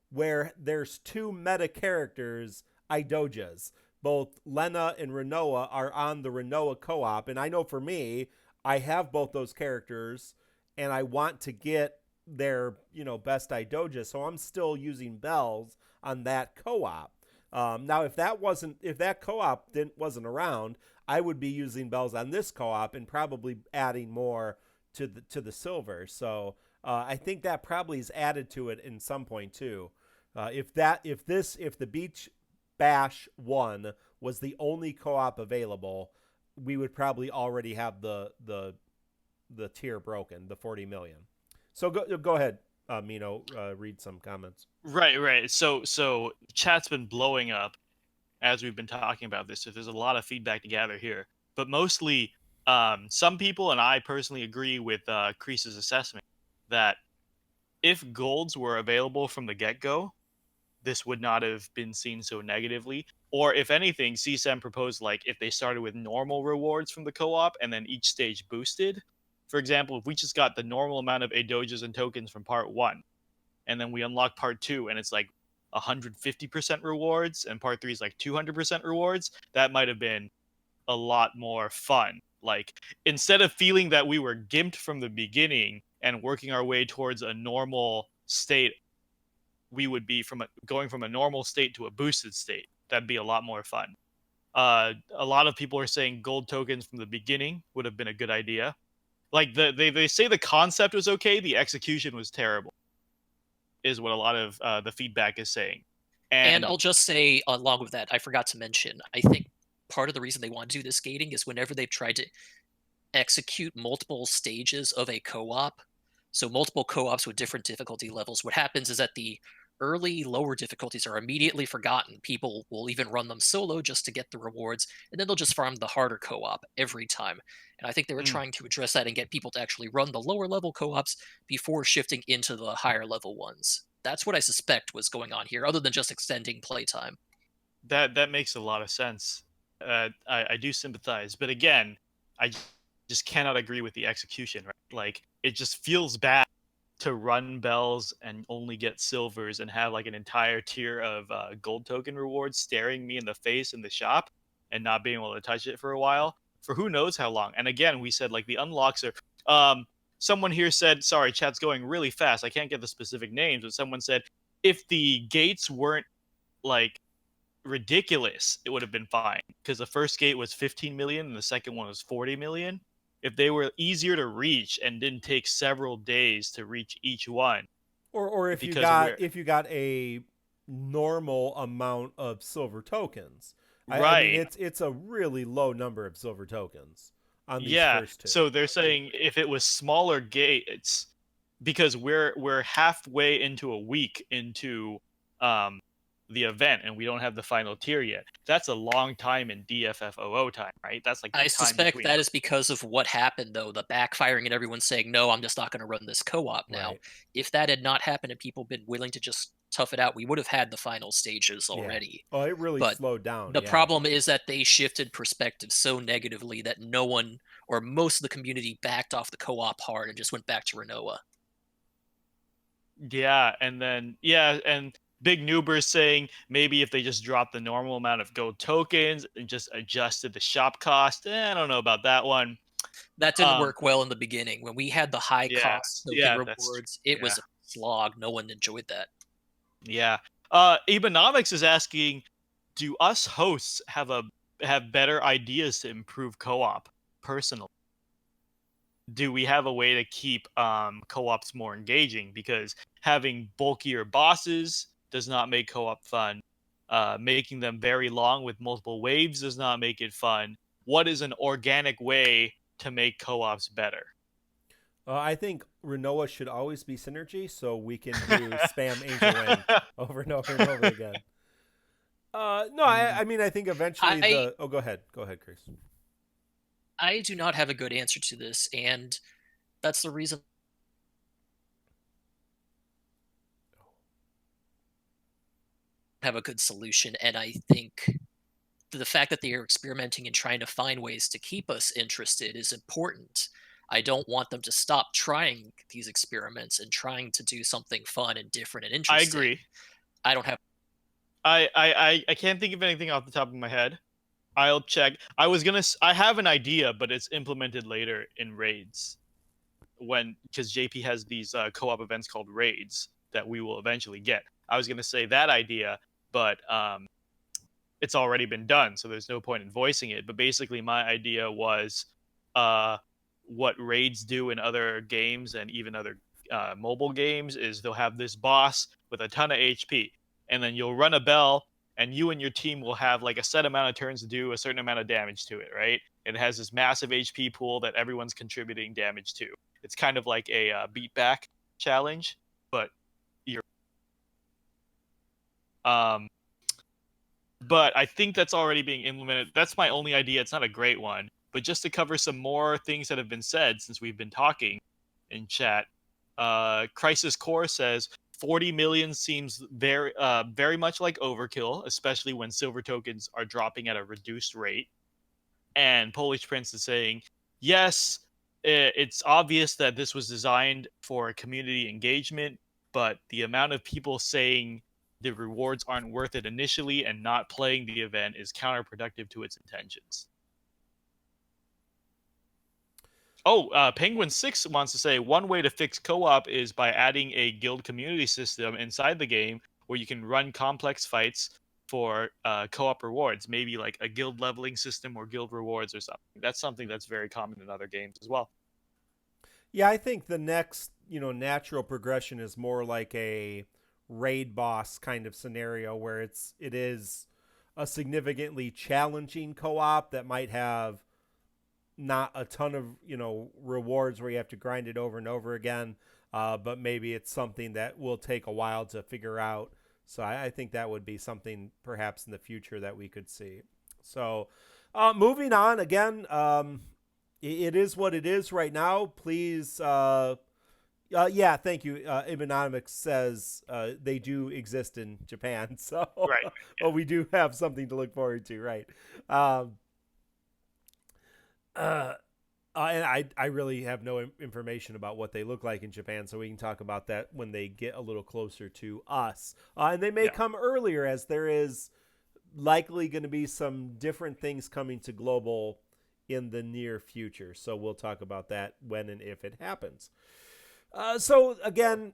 where there's two meta characters, idojas. Both Lena and Rinoa are on the Rinoa co-op, and I know for me, I have both those characters, and I want to get their best idoja, so I'm still using bells on that co-op. Now, if that co-op wasn't around, I would be using bells on this co-op and probably adding more to the silver. So I think that probably is added to it in some point too. If the Beach Bash 1 was the only co-op available, we would probably already have the tier broken, the 40 million. So go ahead, Mino, read some comments. Right. So chat's been blowing up as we've been talking about this. So there's a lot of feedback to gather here, but mostly, some people and I personally agree with Kreese's assessment that if golds were available from the get-go, this would not have been seen so negatively. Or if anything, CSM proposed like if they started with normal rewards from the co-op and then each stage boosted. For example, if we just got the normal amount of Adojas and tokens from part 1, and then we unlock part 2 and it's like 150% rewards, and part 3 is like 200% rewards, that might have been a lot more fun. Like, instead of feeling that we were gimped from the beginning and working our way towards a normal state, we would be going from a normal state to a boosted state. That'd be a lot more fun. A lot of people are saying gold tokens from the beginning would have been a good idea. Like they say the concept was okay, the execution was terrible, is what a lot of the feedback is saying. And And I'll just say, along with that, I forgot to mention, I think part of the reason they want to do this gating is whenever they've tried to execute multiple stages of a co-op, so multiple co-ops with different difficulty levels, what happens is that the early lower difficulties are immediately forgotten. People will even run them solo just to get the rewards, and then they'll just farm the harder co-op every time. And I think they were mm, trying to address that and get people to actually run the lower level co-ops before shifting into the higher level ones. That's what I suspect was going on here, other than just extending playtime. that makes a lot of sense. I do sympathize, but again, I just cannot agree with the execution. Right? Like, it just feels bad to run bells and only get silvers and have like an entire tier of gold token rewards staring me in the face in the shop and not being able to touch it for a while for who knows how long. And again, we said like the unlocks are. Someone here said, sorry, chat's going really fast. I can't get the specific names, but someone said if the gates weren't like ridiculous, it would have been fine because the first gate was 15 million and the second one was 40 million. If they were easier to reach and didn't take several days to reach each one, Or because we're if you got a normal amount of silver tokens. I mean, right, it's a really low number of silver tokens on these yeah. first two. So they're saying if it was smaller gates, because we're halfway into a week into um the event and we don't have the final tier yet. That's a long time in DFFOO time, right? That's like the I time suspect between. that is because of what happened, though, the backfiring and everyone saying, no, I'm just not going to run this co op now. Right. If that had not happened and people been willing to just tough it out, we would have had the final stages Yeah. already. Oh, it really But slowed down. the Yeah. problem is that they shifted perspective so negatively that no one or most of the community backed off the co op hard and just went back to Rinoa. Yeah, and then and Big Noober's saying maybe if they just dropped the normal amount of gold tokens and just adjusted the shop cost. I don't know about that one. That didn't Um, work well in the beginning. When we had the high yeah, cost token yeah, that's rewards, it yeah, was a slog. No one enjoyed that. yeah. Ebonomics is asking, do us hosts have better ideas to improve co-op personally? Do we have a way to keep co-ops more engaging? Because having bulkier bosses does not make co-op fun. Making them very long with multiple waves does not make it fun. What is an organic way to make co-ops better? I think Renoa should always be synergy, so we can do spam Angel Wing over and over and over again. No, I mean, I think eventually I the. Oh, go ahead, Chris. I do not have a good answer to this, and that's the reason I have a good solution. And I think the fact that they are experimenting and trying to find ways to keep us interested is important. I don't want them to stop trying these experiments and trying to do something fun and different and I interesting. agree. I don't have I can't think of anything off the top of my head. I'll check. I have an idea, but it's implemented later in raids because JP has these co-op events called raids that we will eventually get. I was gonna say that idea, but it's already been done, so there's no point in voicing it. But basically, my idea was uh, what raids do in other games and even other mobile games is they'll have this boss with a ton of HP. and then you'll run a bell, and you and your team will have like a set amount of turns to do a certain amount of damage to it, right? It has this massive HP pool that everyone's contributing damage to. It's kind of like a beatback challenge, but you're but I think that's already being implemented. That's my only idea. It's not a great one, but just to cover some more things that have been said since we've been talking in chat, Crisis Core says 40 million seems very much like overkill, especially when silver tokens are dropping at a reduced rate. And Polish Prince is saying, yes, it's obvious that this was designed for community engagement, but the amount of people saying the rewards aren't worth it initially and not playing the event is counterproductive to its intentions. Oh, Penguin 6 wants to say one way to fix co-op is by adding a guild community system inside the game where you can run complex fights for co-op rewards, maybe like a guild leveling system or guild rewards or something. That's something that's very common in other games as well. Yeah, I think the next, natural progression is more like a raid boss kind of scenario where it is a significantly challenging co-op that might have not a ton of rewards where you have to grind it over and over again, but maybe it's something that will take a while to figure out. So I think that would be something perhaps in the future that we could see. So moving on again, it is what it is right now. Please, yeah, thank you. Ibinomics says they do exist in Japan, so Right. well, we do have something to look forward to, right? And I really have no information about what they look like in Japan, so we can talk about that when they get a little closer to us. And they may come earlier, as there is likely going to be some different things coming to global in the near future. So we'll talk about that when and if it happens. So again,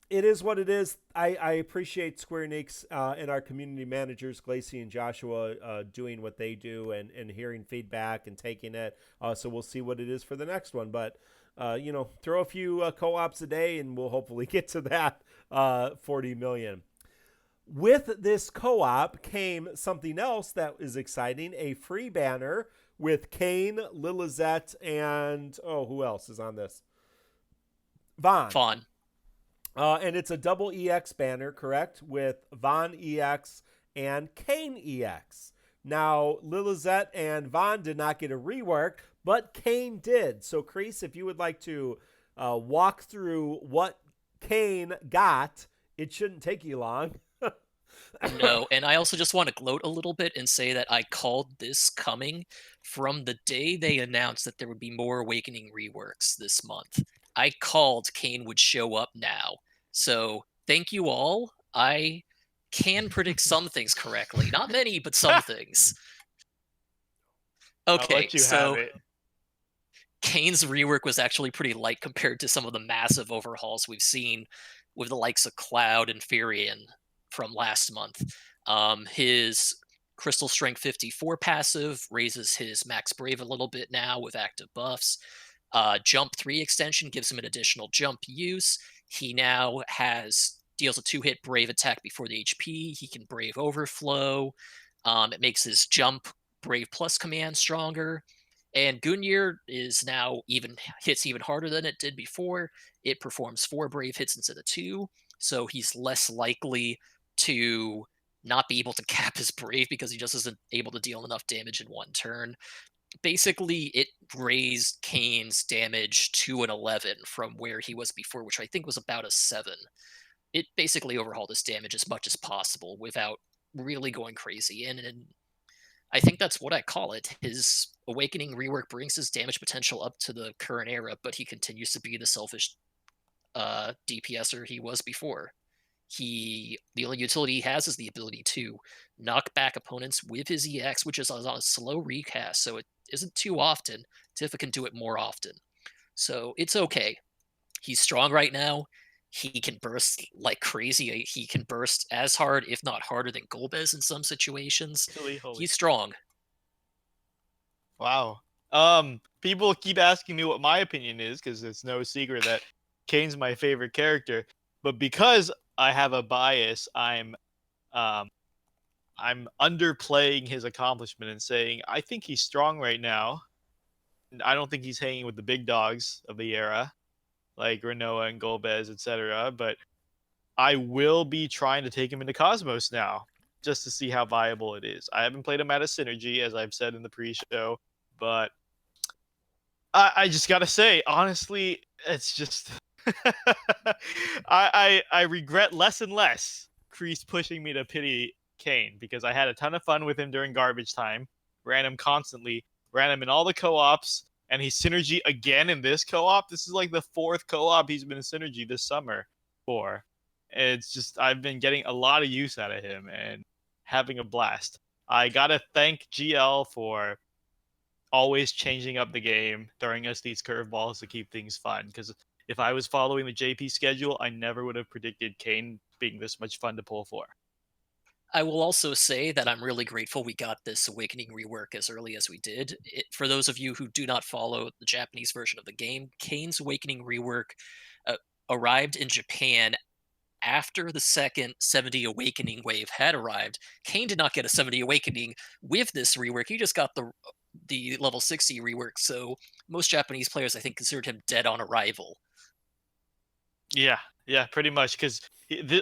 it is what it is. I appreciate Square Enix and our community managers, Glacy and Joshua, doing what they do and hearing feedback and taking it. So we'll see what it is for the next one. But, throw a few co-ops a day and we'll hopefully get to that 40 million. With this co-op came something else that is exciting, a free banner with Kain, Lilizette, and, who else is on this? Vaan. And it's a double EX banner, correct? With Vaan EX and Kain EX. Now, Lilizette and Vaan did not get a rework, but Kain did. So, Kreese, if you would like to walk through what Kain got, it shouldn't take you long. No, and I also just want to gloat a little bit and say that I called this coming from the day they announced that there would be more Awakening reworks this month. I called Kain would show up now. So thank you all. I can predict some things correctly. Not many, but some things. Okay, I'll let you have it. Kain's rework was actually pretty light compared to some of the massive overhauls we've seen with the likes of Cloud and Furion from last month. His Crystal Strength 54 passive raises his max Brave a little bit now with active buffs. Jump 3 extension gives him an additional jump use. He now deals a 2-hit Brave attack before the HP. He can Brave Overflow. It makes his jump Brave Plus command stronger. And Gungnir is now hits even harder than it did before. It performs 4 Brave hits instead of 2, so he's less likely to not be able to cap his Brave because he just isn't able to deal enough damage in one turn. Basically, it raised Kain's damage to an 11 from where he was before, which I think was about a 7. It basically overhauled his damage as much as possible without really going crazy. And I think that's what I call it. His Awakening rework brings his damage potential up to the current era, but he continues to be the selfish DPSer he was before. The only utility he has is the ability to knock back opponents with his EX, which is on a slow recast, so it isn't too often. Tifa can do it more often. So it's okay. He's strong right now. He can burst like crazy. He can burst as hard, if not harder, than Golbez in some situations. Holy. He's strong. Wow. People keep asking me what my opinion is because it's no secret that Kain's my favorite character. But because I have a bias, I'm Um, I'm underplaying his accomplishment and saying I think he's strong right now. I don't think he's hanging with the big dogs of the era, like Rinoa and Golbez, etc. But I will be trying to take him into Cosmos now, just to see how viable it is. I haven't played him out of Synergy, as I've said in the pre-show, but I just gotta say, honestly, it's just I regret less and less Kreese pushing me to pity Kain, because I had a ton of fun with him during garbage time, ran him constantly, ran him in all the co-ops, and he's Synergy again in this co-op. This is like the 4th co-op he's been in Synergy this summer for. It's just I've been getting a lot of use out of him and having a blast. I gotta thank GL for always changing up the game, throwing us these curveballs to keep things fun. Because if I was following the JP schedule, I never would have predicted Kain being this much fun to pull for. I will also say that I'm really grateful we got this Awakening rework as early as we did. For those of you who do not follow the Japanese version of the game, Kain's Awakening rework uh, arrived in Japan after the second 70 Awakening wave had arrived. Kain did not get a 70 Awakening with this rework. He just got the level 60 rework. So most Japanese players, I think, considered him dead on arrival. Yeah, pretty much. Because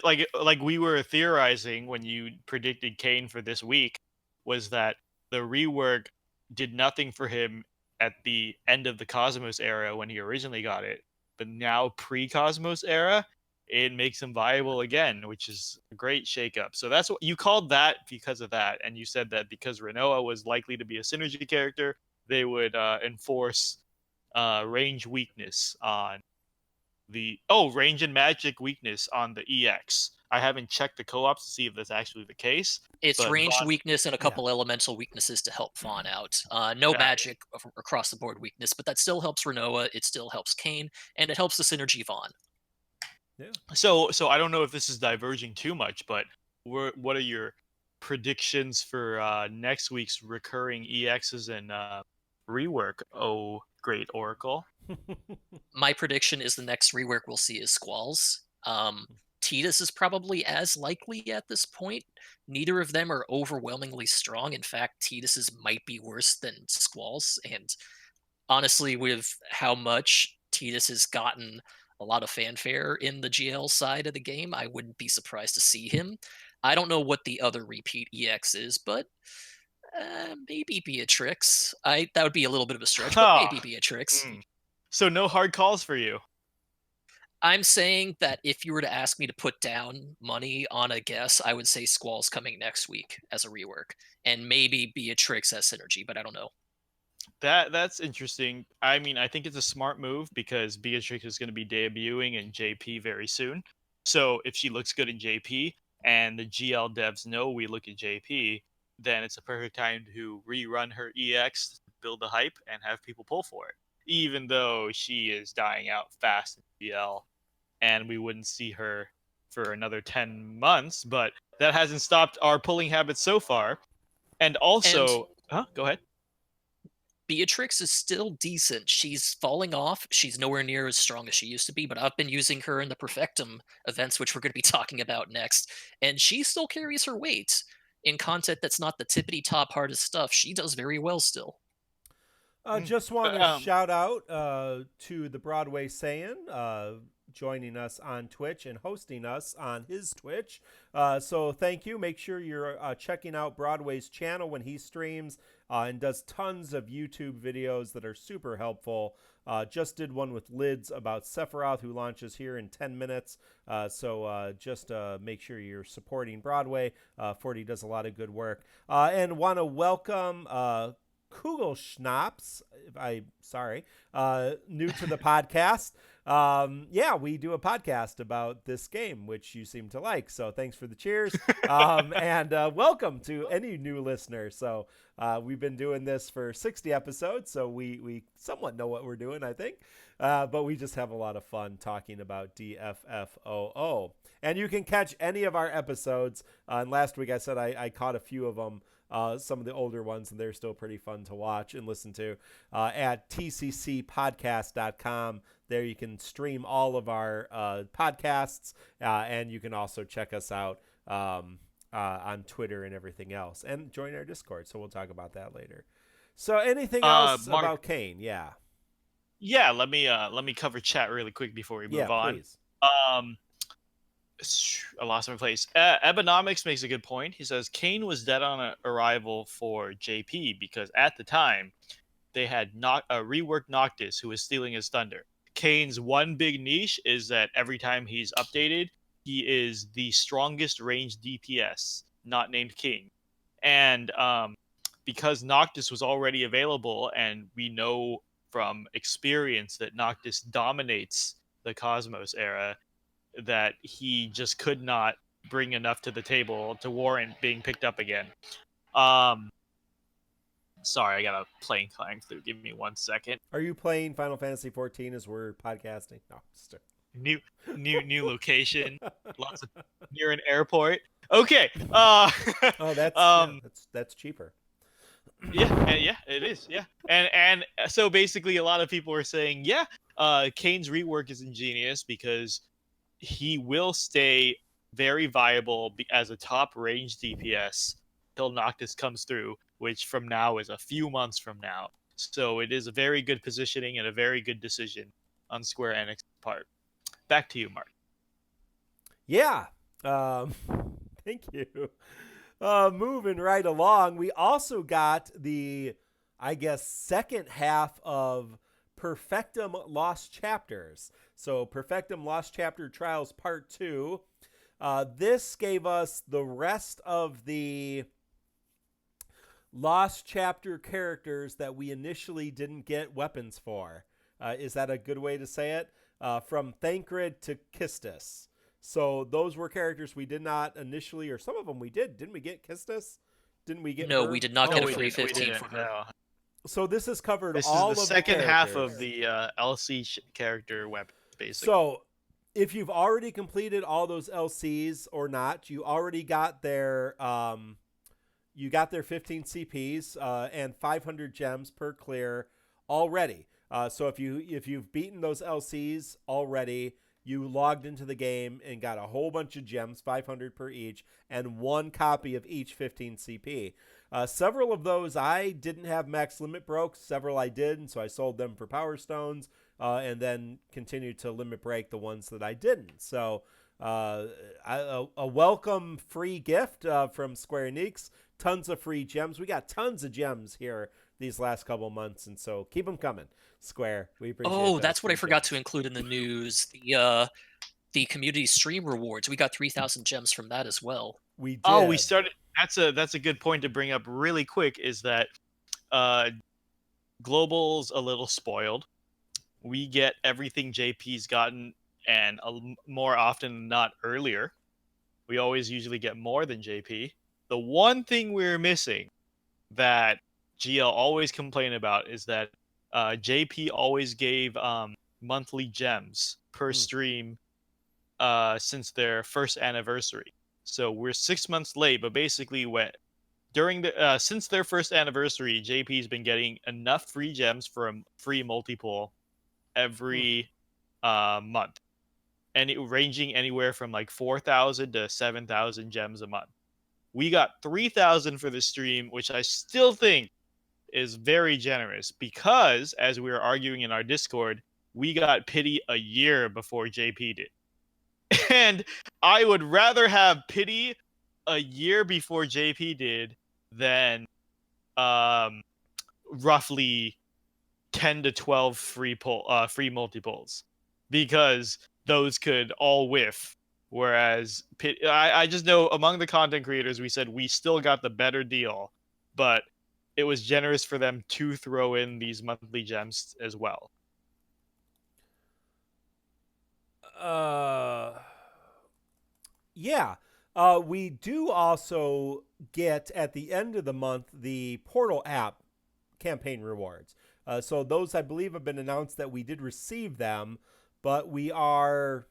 like we were theorizing when you predicted Kain for this week, was that the rework did nothing for him at the end of the Cosmos era when he originally got it, but now pre-Cosmos era, it makes him viable again, which is a great shakeup. So that's what you called that because of that, and you said that because Rinoa was likely to be a synergy character, they would enforce range weakness on range and magic weakness on the EX. I haven't checked the co-ops to see if that's actually the case. It's But ranged Vaan, weakness and a couple elemental weaknesses to help Vaan out. No got it. magic across the board weakness, but that still helps Rinoa. It still helps Kain, and it helps the synergy Vaan. Yeah. So I don't know if this is diverging too much, but what are your predictions for next week's recurring EXs and rework? Oh, great Oracle. My prediction is the next rework we'll see is Squalls. Tidus is probably as likely at this point. Neither of them are overwhelmingly strong. In fact, Tidus's might be worse than Squalls. And honestly, with how much Tidus has gotten a lot of fanfare in the GL side of the game, I wouldn't be surprised to see him. I don't know what the other repeat EX is, but maybe Beatrix. That would be a little bit of a stretch, but Huh. maybe Beatrix. So no hard calls for you. I'm saying that if you were to ask me to put down money on a guess, I would say Squall's coming next week as a rework, and maybe Beatrix as synergy, but I don't know. That's interesting. I mean, I think it's a smart move because Beatrix is going to be debuting in JP very soon. So if she looks good in JP and the GL devs know we look at JP, then it's a perfect time to rerun her EX, build the hype, and have people pull for it. Even though she is dying out fast in GL, and we wouldn't see her for another 10 months, but that hasn't stopped our pulling habits so far. And also, go ahead. Beatrix is still decent. She's falling off. She's nowhere near as strong as she used to be, but I've been using her in the Perfectum events, which we're going to be talking about next, and she still carries her weight. In content that's not the tippity top hardest stuff, she does very well still. Just want to shout out to the Broadway Saiyan joining us on Twitch and hosting us on his Twitch. So thank you. Make sure you're checking out Broadway's channel when he streams and does tons of YouTube videos that are super helpful. Just did one with Lids about Sephiroth, who launches here in 10 minutes. So just make sure you're supporting Broadway. 40 does a lot of good work. And want to welcome Kugelschnaps, new to the podcast. Yeah, we do a podcast about this game, which you seem to like. So thanks for the cheers. And welcome to any new listener. So we've been doing this for 60 episodes, so we somewhat know what we're doing, I think. But we just have a lot of fun talking about DFFOO. And you can catch any of our episodes. And last week I said I caught a few of them. Some of the older ones, and they're still pretty fun to watch and listen to at tccpodcast.com. There you can stream all of our podcasts, and you can also check us out on Twitter and everything else, and join our Discord. So we'll talk about that later. So anything else Mark, about Kain? Yeah. yeah. Let me cover chat really quick before we move on. Please. I lost my place. Ebonomics makes a good point. He says Kain was dead on arrival for JP because at the time they had reworked Noctis, who was stealing his thunder. Kain's one big niche is that every time he's updated, he is the strongest ranged DPS, not named King. And because Noctis was already available, and we know from experience that Noctis dominates the Cosmos era, that he just could not bring enough to the table to warrant being picked up again. Sorry, I got a plane flying through. Give me 1 second. Are you playing Final Fantasy 14 as we're podcasting? No, New location. Lots of near an airport. Okay. Oh, that's cheaper. Yeah, it is. Yeah, and so basically, a lot of people are saying, Kain's rework is ingenious because he will stay very viable as a top range DPS till Noctis comes through, which from now is a few months from now. So it is a very good positioning and a very good decision on Square Enix's part. Back to you, Mark. Yeah. Thank you. Moving right along, we also got the, I guess, second half of Perfectum Lost Chapters. So Perfectum Lost Chapter Trials Part 2. This gave us the rest of the Lost Chapter characters that we initially didn't get weapons for. Is that a good way to say it? From Thancred to Kistis. So those were characters we did not initially, or some of them we did. Didn't we get Kistis? Didn't we get No, her? we did not get a free 15 for her. No. So this has covered This all is the of second the half characters. of the LC basically. So if you've already completed all those LCs or not, you already got their 15 CPs and 500 gems per clear already. So if you've beaten those LCs already, you logged into the game and got a whole bunch of gems, 500 per each, and one copy of each 15 CP. Several of those I didn't have max limit broke. Several I did, and so I sold them for Power Stones, and then continued to limit break the ones that I didn't. So a welcome free gift from Square Enix. Tons of free gems. We got tons of gems here these last couple months, and so keep them coming, Square. We appreciate. Oh, that's what I forgot to include in the news. The community stream rewards. We got 3,000 gems from that as well. We did. Oh, we started. That's a good point to bring up really quick. Is that Global's a little spoiled. We get everything JP's gotten, and more often than not earlier. We always usually get more than JP. The one thing we're missing that GL always complain about is that JP always gave monthly gems per stream since their first anniversary. So we're 6 months late, but basically since their first anniversary, JP's been getting enough free gems for a free multi-pull every month, and it ranging anywhere from like 4,000 to 7,000 gems a month. We got 3,000 for the stream, which I still think is very generous because, as we were arguing in our Discord, we got pity a year before JP did. And I would rather have pity a year before JP did than roughly 10 to 12 free multi-pulls, because those could all whiff. Whereas I just know among the content creators, we said we still got the better deal, but it was generous for them to throw in these monthly gems as well. Yeah. We do also get at the end of the month the Portal app campaign rewards. So those, I believe, have been announced that we did receive them, but we don't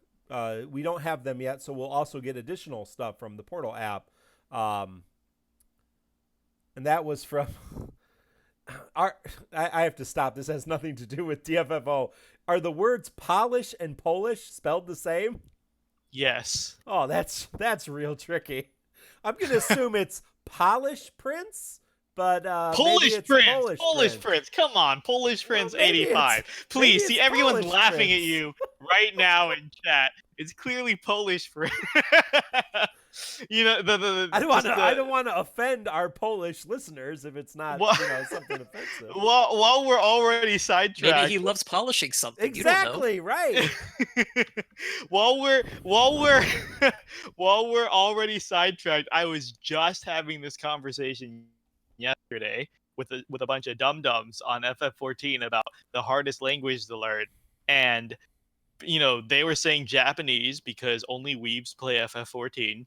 have them yet. So we'll also get additional stuff from the Portal app. And that was from I have to stop. This has nothing to do with DFFO. Are the words polish and Polish spelled the same? Yes. Oh, that's real tricky. I'm going to assume it's Polish Prince, but maybe Polish it's Prince. Polish Prince. Come on, Polish Prince maybe 85. maybe Please, see, it's everyone's Polish laughing at Prince. you right now in chat. It's clearly Polish Prince. You know, I don't want to offend our Polish listeners if it's not something offensive. While we're already sidetracked, Maybe he loves polishing something. Exactly, you don't know. right. while we're while we're already sidetracked, I was just having this conversation yesterday with a bunch of dum-dums on FF14 about the hardest language to learn, and they were saying Japanese because only weebs play FF14.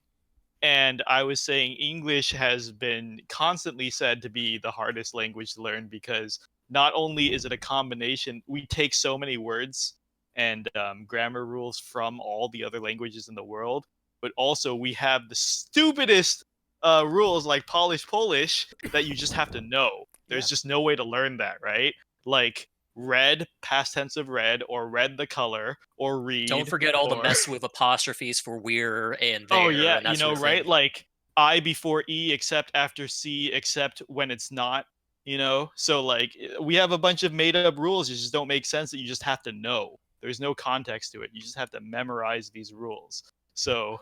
And I was saying English has been constantly said to be the hardest language to learn because not only is it a combination, we take so many words and grammar rules from all the other languages in the world, but also we have the stupidest rules like Polish that you just have to know. There's just no way to learn that, right? Like red, past tense of red, or red the color, or read. Don't forget all the mess with apostrophes for we're and there. Oh yeah, and that sort of right? thing. Like I before E except after C except when it's not, So like we have a bunch of made up rules that just don't make sense that you just have to know. There's no context to it. You just have to memorize these rules. So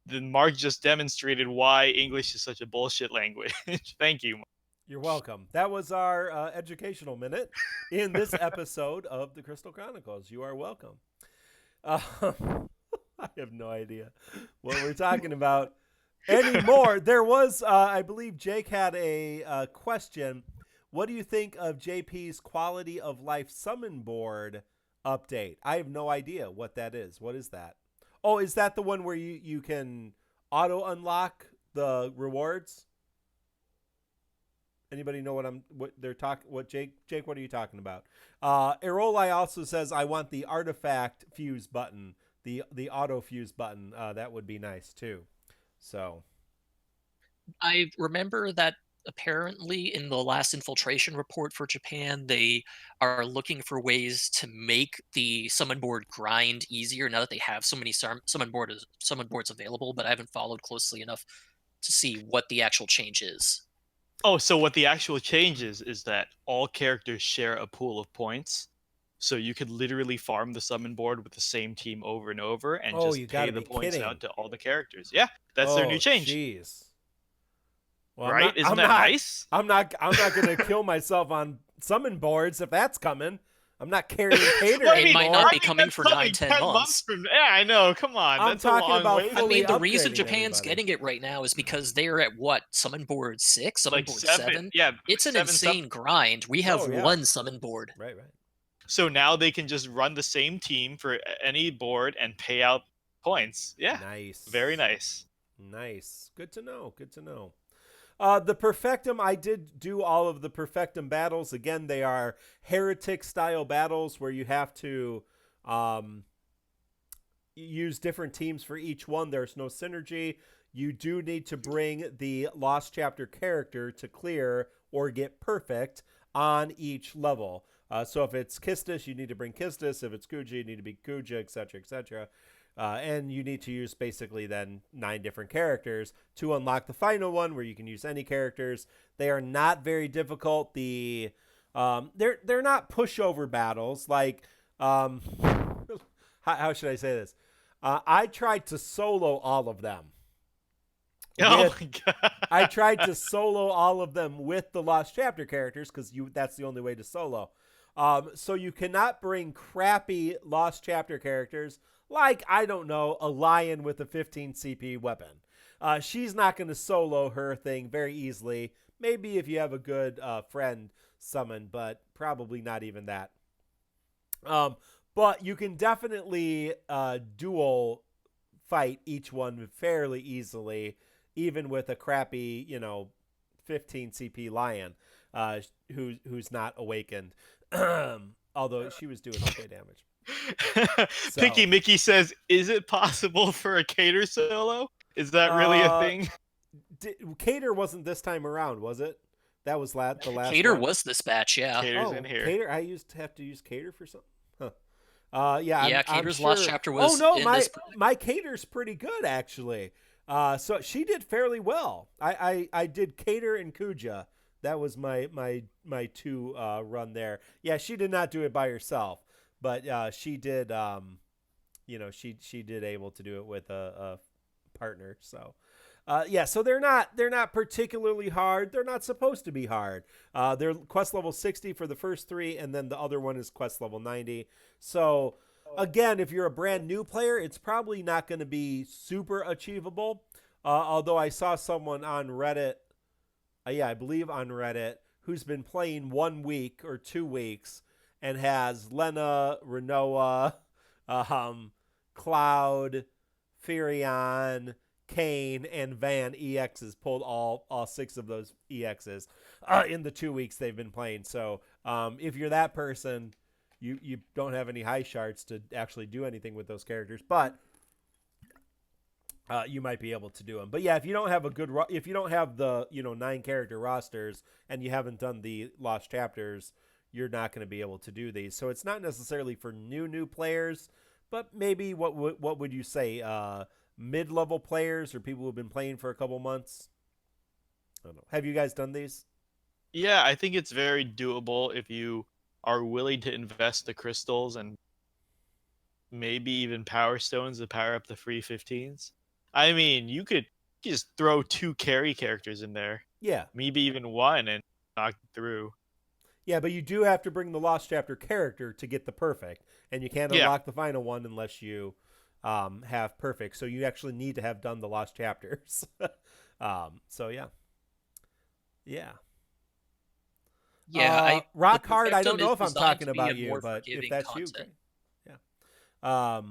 then Mark just demonstrated why English is such a bullshit language. Thank you. You're welcome. That was our educational minute in this episode of the Crystal Chronicles. You are welcome. I have no idea what we're talking about anymore. There was, I believe Jake had a question. What do you think of JP's quality of life summon board update? I have no idea what that is. What is that? Oh, is that the one where you can auto unlock the rewards? Anybody know what Jake, what are you talking about? Erolai also says, I want the artifact fuse button, the auto fuse button. That would be nice too. So I remember that apparently in the last infiltration report for Japan, they are looking for ways to make the summon board grind easier now that they have so many summon boards available, but I haven't followed closely enough to see what the actual change is. Oh, so what the actual change is that all characters share a pool of points. So you could literally farm the summon board with the same team over and over and just pay the points out to all the characters. Yeah, that's their new change. Jeez. Well, right? Isn't that nice? I'm not going to kill myself on summon boards if that's coming. I'm not carrying Cater anymore. It might not be coming for 9-10 months. Yeah, I know. Come on. I'm that's talking a long about way. I mean, the reason upgrading Japan's everybody. getting it right now is because they're at what? Summon board 6? Summon Like board 7? 7? Yeah. It's an 7 insane grind. We have one summon board. Right. So now they can just run the same team for any board and pay out points. Yeah. Nice. Very nice. Nice. Good to know. The Perfectum, I did do all of the Perfectum battles. Again, they are heretic-style battles where you have to use different teams for each one. There's no synergy. You do need to bring the Lost Chapter character to clear or get perfect on each level. So if it's Kistis, you need to bring Kistis. If it's Kuja, you need to be Kuja, etc., etc. And you need to use basically then 9 different characters to unlock the final one where you can use any characters. They are not very difficult. They're not pushover battles. Like, how should I say this? I tried to solo all of them. Oh my god! I tried to solo all of them with the Lost Chapter characters because that's the only way to solo. So you cannot bring crappy Lost Chapter characters like, I don't know, a lion with a 15 CP weapon. She's not going to solo her thing very easily. Maybe if you have a good friend summon, but probably not even that. But you can definitely dual fight each one fairly easily, even with a crappy, 15 CP lion who's not awakened. Although she was doing okay damage. Picky Mickey says, is it possible for a Cater solo? Is that really a thing? Cater wasn't this time around, was it? That was the last Cater one. was this batch, yeah. Cater's in here. Cater, I have to use Cater for something? Huh. Yeah, Cater's I'm sure. Lost Chapter was my Cater's pretty good, actually. So she did fairly well. I did Cater and Kuja. That was my two run there. Yeah, she did not do it by herself, but she did. She did able to do it with a partner. So. Yeah, so they're not particularly hard. They're not supposed to be hard. They're quest level 60 for the first three, and then the other one is quest level 90. So again, if you're a brand new player, it's probably not going to be super achievable. Although I saw someone on Reddit, yeah, I believe on Reddit, who's been playing 1 week or 2 weeks and has Lena, Rinoa, Cloud, Furion, Kain, and Vaan EXs pulled all six of those EXs in the 2 weeks they've been playing. So if you're that person, you don't have any high shards to actually do anything with those characters, but you might be able to do them. But yeah, if you don't have if you don't have the 9 character rosters and you haven't done the lost chapters, you're not going to be able to do these. So it's not necessarily for new players, but maybe what would you say? Mid-level players or people who've been playing for a couple months. I don't know. Have you guys done these? Yeah, I think it's very doable if you are willing to invest the crystals and maybe even power stones to power up the free 15s. I mean, you could just throw 2 carry characters in there, Yeah. maybe even 1, and knock it through. Yeah, but you do have to bring the lost chapter character to get the perfect, and you can't Yeah. unlock the final one unless you have perfect. So you actually need to have done the lost chapters. So yeah. Yeah, Rock the Hard, I don't Perfectum know is if I'm designed talking to be about a you, more but if forgiving that's you, content. great. Yeah.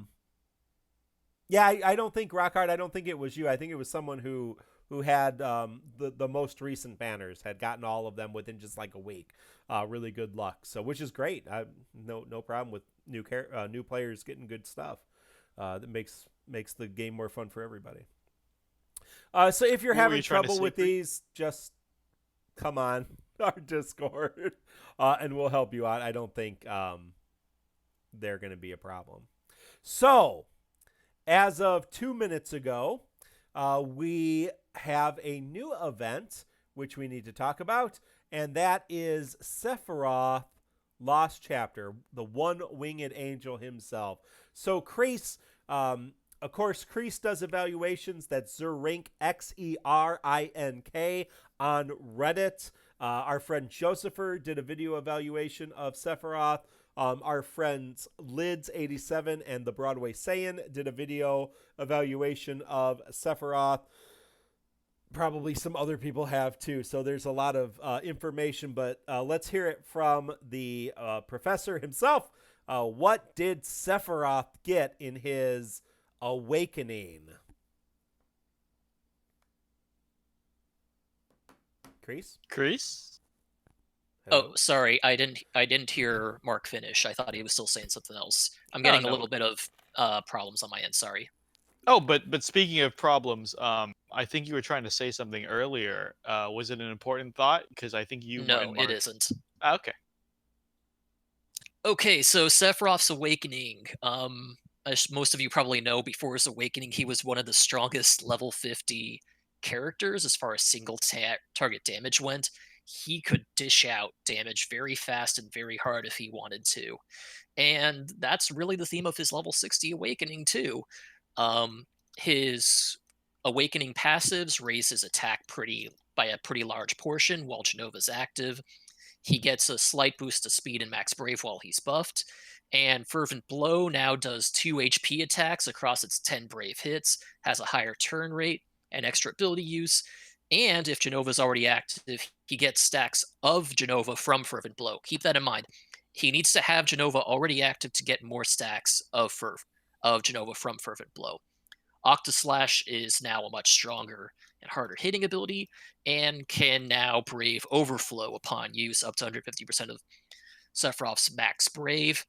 Yeah, I don't think Rock Hard, I don't think it was you. I think it was someone who had the most recent banners, had gotten all of them within just like a week. Really good luck. So which is great. No problem with new players getting good stuff. That makes the game more fun for everybody. So if you're What were having you trying to trouble say, with Free? these, just come on our Discord, and we'll help you out. I don't think they're going to be a problem. So, as of 2 minutes ago, we have a new event which we need to talk about, and that is Sephiroth Lost Chapter, the one-winged angel himself. So, Kreese, of course, Kreese does evaluations. That's Zerink, Xerink, on Reddit. Our friend Josepher did a video evaluation of Sephiroth. Our friends Lids87 and the Broadway Saiyan did a video evaluation of Sephiroth. Probably some other people have too. So there's a lot of information, but let's hear it from the professor himself. What did Sephiroth get in his awakening? Kreese? Hello? Oh, sorry, I didn't hear Mark finish. I thought he was still saying something else. I'm Oh, getting a no. little bit of problems on my end. Sorry. Oh, but speaking of problems, I think you were trying to say something earlier. Was it an important thought? Because I think you No, and it Mark. isn't. Okay. Okay, so Sephiroth's awakening. As most of you probably know, before his awakening, he was one of the strongest level 50 characters as far as single target damage went. He could dish out damage very fast and very hard if he wanted to. And that's really the theme of his level 60 awakening, too. His awakening passives raise his attack by a pretty large portion while Genova's active. He gets a slight boost to speed and max brave while he's buffed. And Fervent Blow now does 2 HP attacks across its 10 brave hits, has a higher turn rate and extra ability use. And if Genova's already active, he gets stacks of Genova from Fervent Blow. Keep that in mind. He needs to have Genova already active to get more stacks of Genova from Fervent Blow. Octaslash is now a much stronger and harder hitting ability and can now Brave Overflow upon use up to 150% of Sephiroth's max Brave.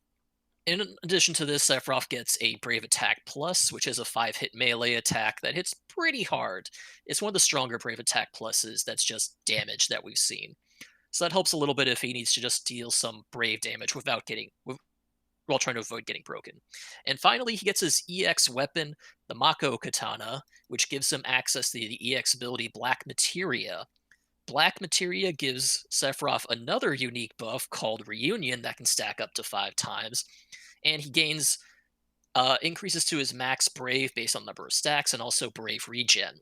In addition to this, Sephiroth gets a Brave Attack Plus, which is a 5-hit melee attack that hits pretty hard. It's one of the stronger Brave Attack Pluses that's just damage that we've seen. So that helps a little bit if he needs to just deal some Brave damage without while trying to avoid getting broken. And finally, he gets his EX weapon, the Mako Katana, which gives him access to the EX ability Black Materia. Black Materia gives Sephiroth another unique buff called Reunion that can stack up to 5 times, and he gains increases to his max Brave based on number of stacks and also Brave regen.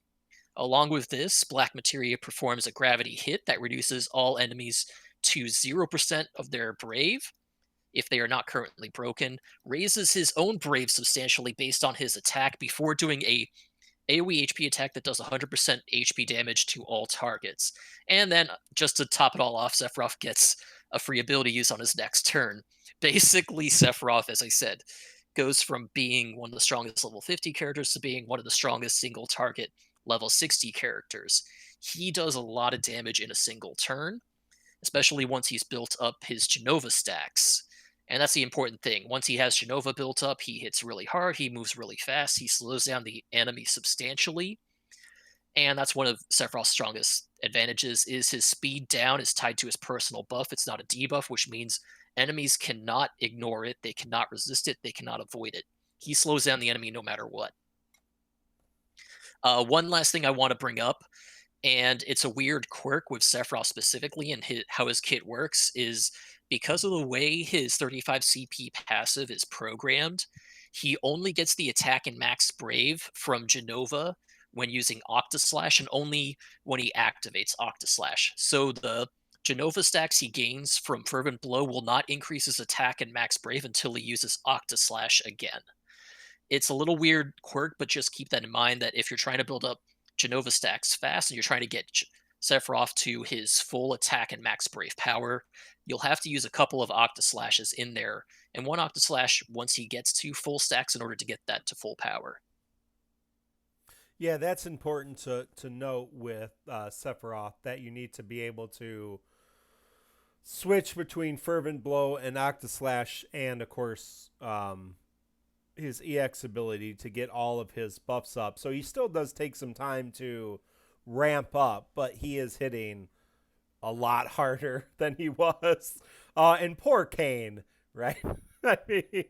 Along with this, Black Materia performs a gravity hit that reduces all enemies to 0% of their Brave if they are not currently broken, raises his own Brave substantially based on his attack before doing a AoE HP attack that does 100% HP damage to all targets. And then, just to top it all off, Sephiroth gets a free ability use on his next turn. Basically, Sephiroth, as I said, goes from being one of the strongest level 50 characters to being one of the strongest single target level 60 characters. He does a lot of damage in a single turn, especially once he's built up his Genova stacks. And that's the important thing. Once he has Genova built up, he hits really hard, he moves really fast, he slows down the enemy substantially. And that's one of Sephiroth's strongest advantages is his speed down is tied to his personal buff. It's not a debuff, which means enemies cannot ignore it, they cannot resist it, they cannot avoid it. He slows down the enemy no matter what. One last thing I want to bring up, and it's a weird quirk with Sephiroth specifically and how his kit works, is because of the way his 35 CP passive is programmed, he only gets the attack and max Brave from Genova when using Octaslash and only when he activates Octaslash. So the Genova stacks he gains from Fervent Blow will not increase his attack and max Brave until he uses Octaslash again. It's a little weird quirk, but just keep that in mind that if you're trying to build up Genova stacks fast and you're trying to get Sephiroth to his full attack and max Brave power, you'll have to use a couple of Octaslashes in there, and one Octaslash once he gets to full stacks in order to get that to full power. Yeah, that's important to note with Sephiroth, that you need to be able to switch between Fervent Blow and Octaslash, and of course his EX ability to get all of his buffs up. So he still does take some time to ramp up, but he is hitting a lot harder than he was. And poor Kain, right? I mean,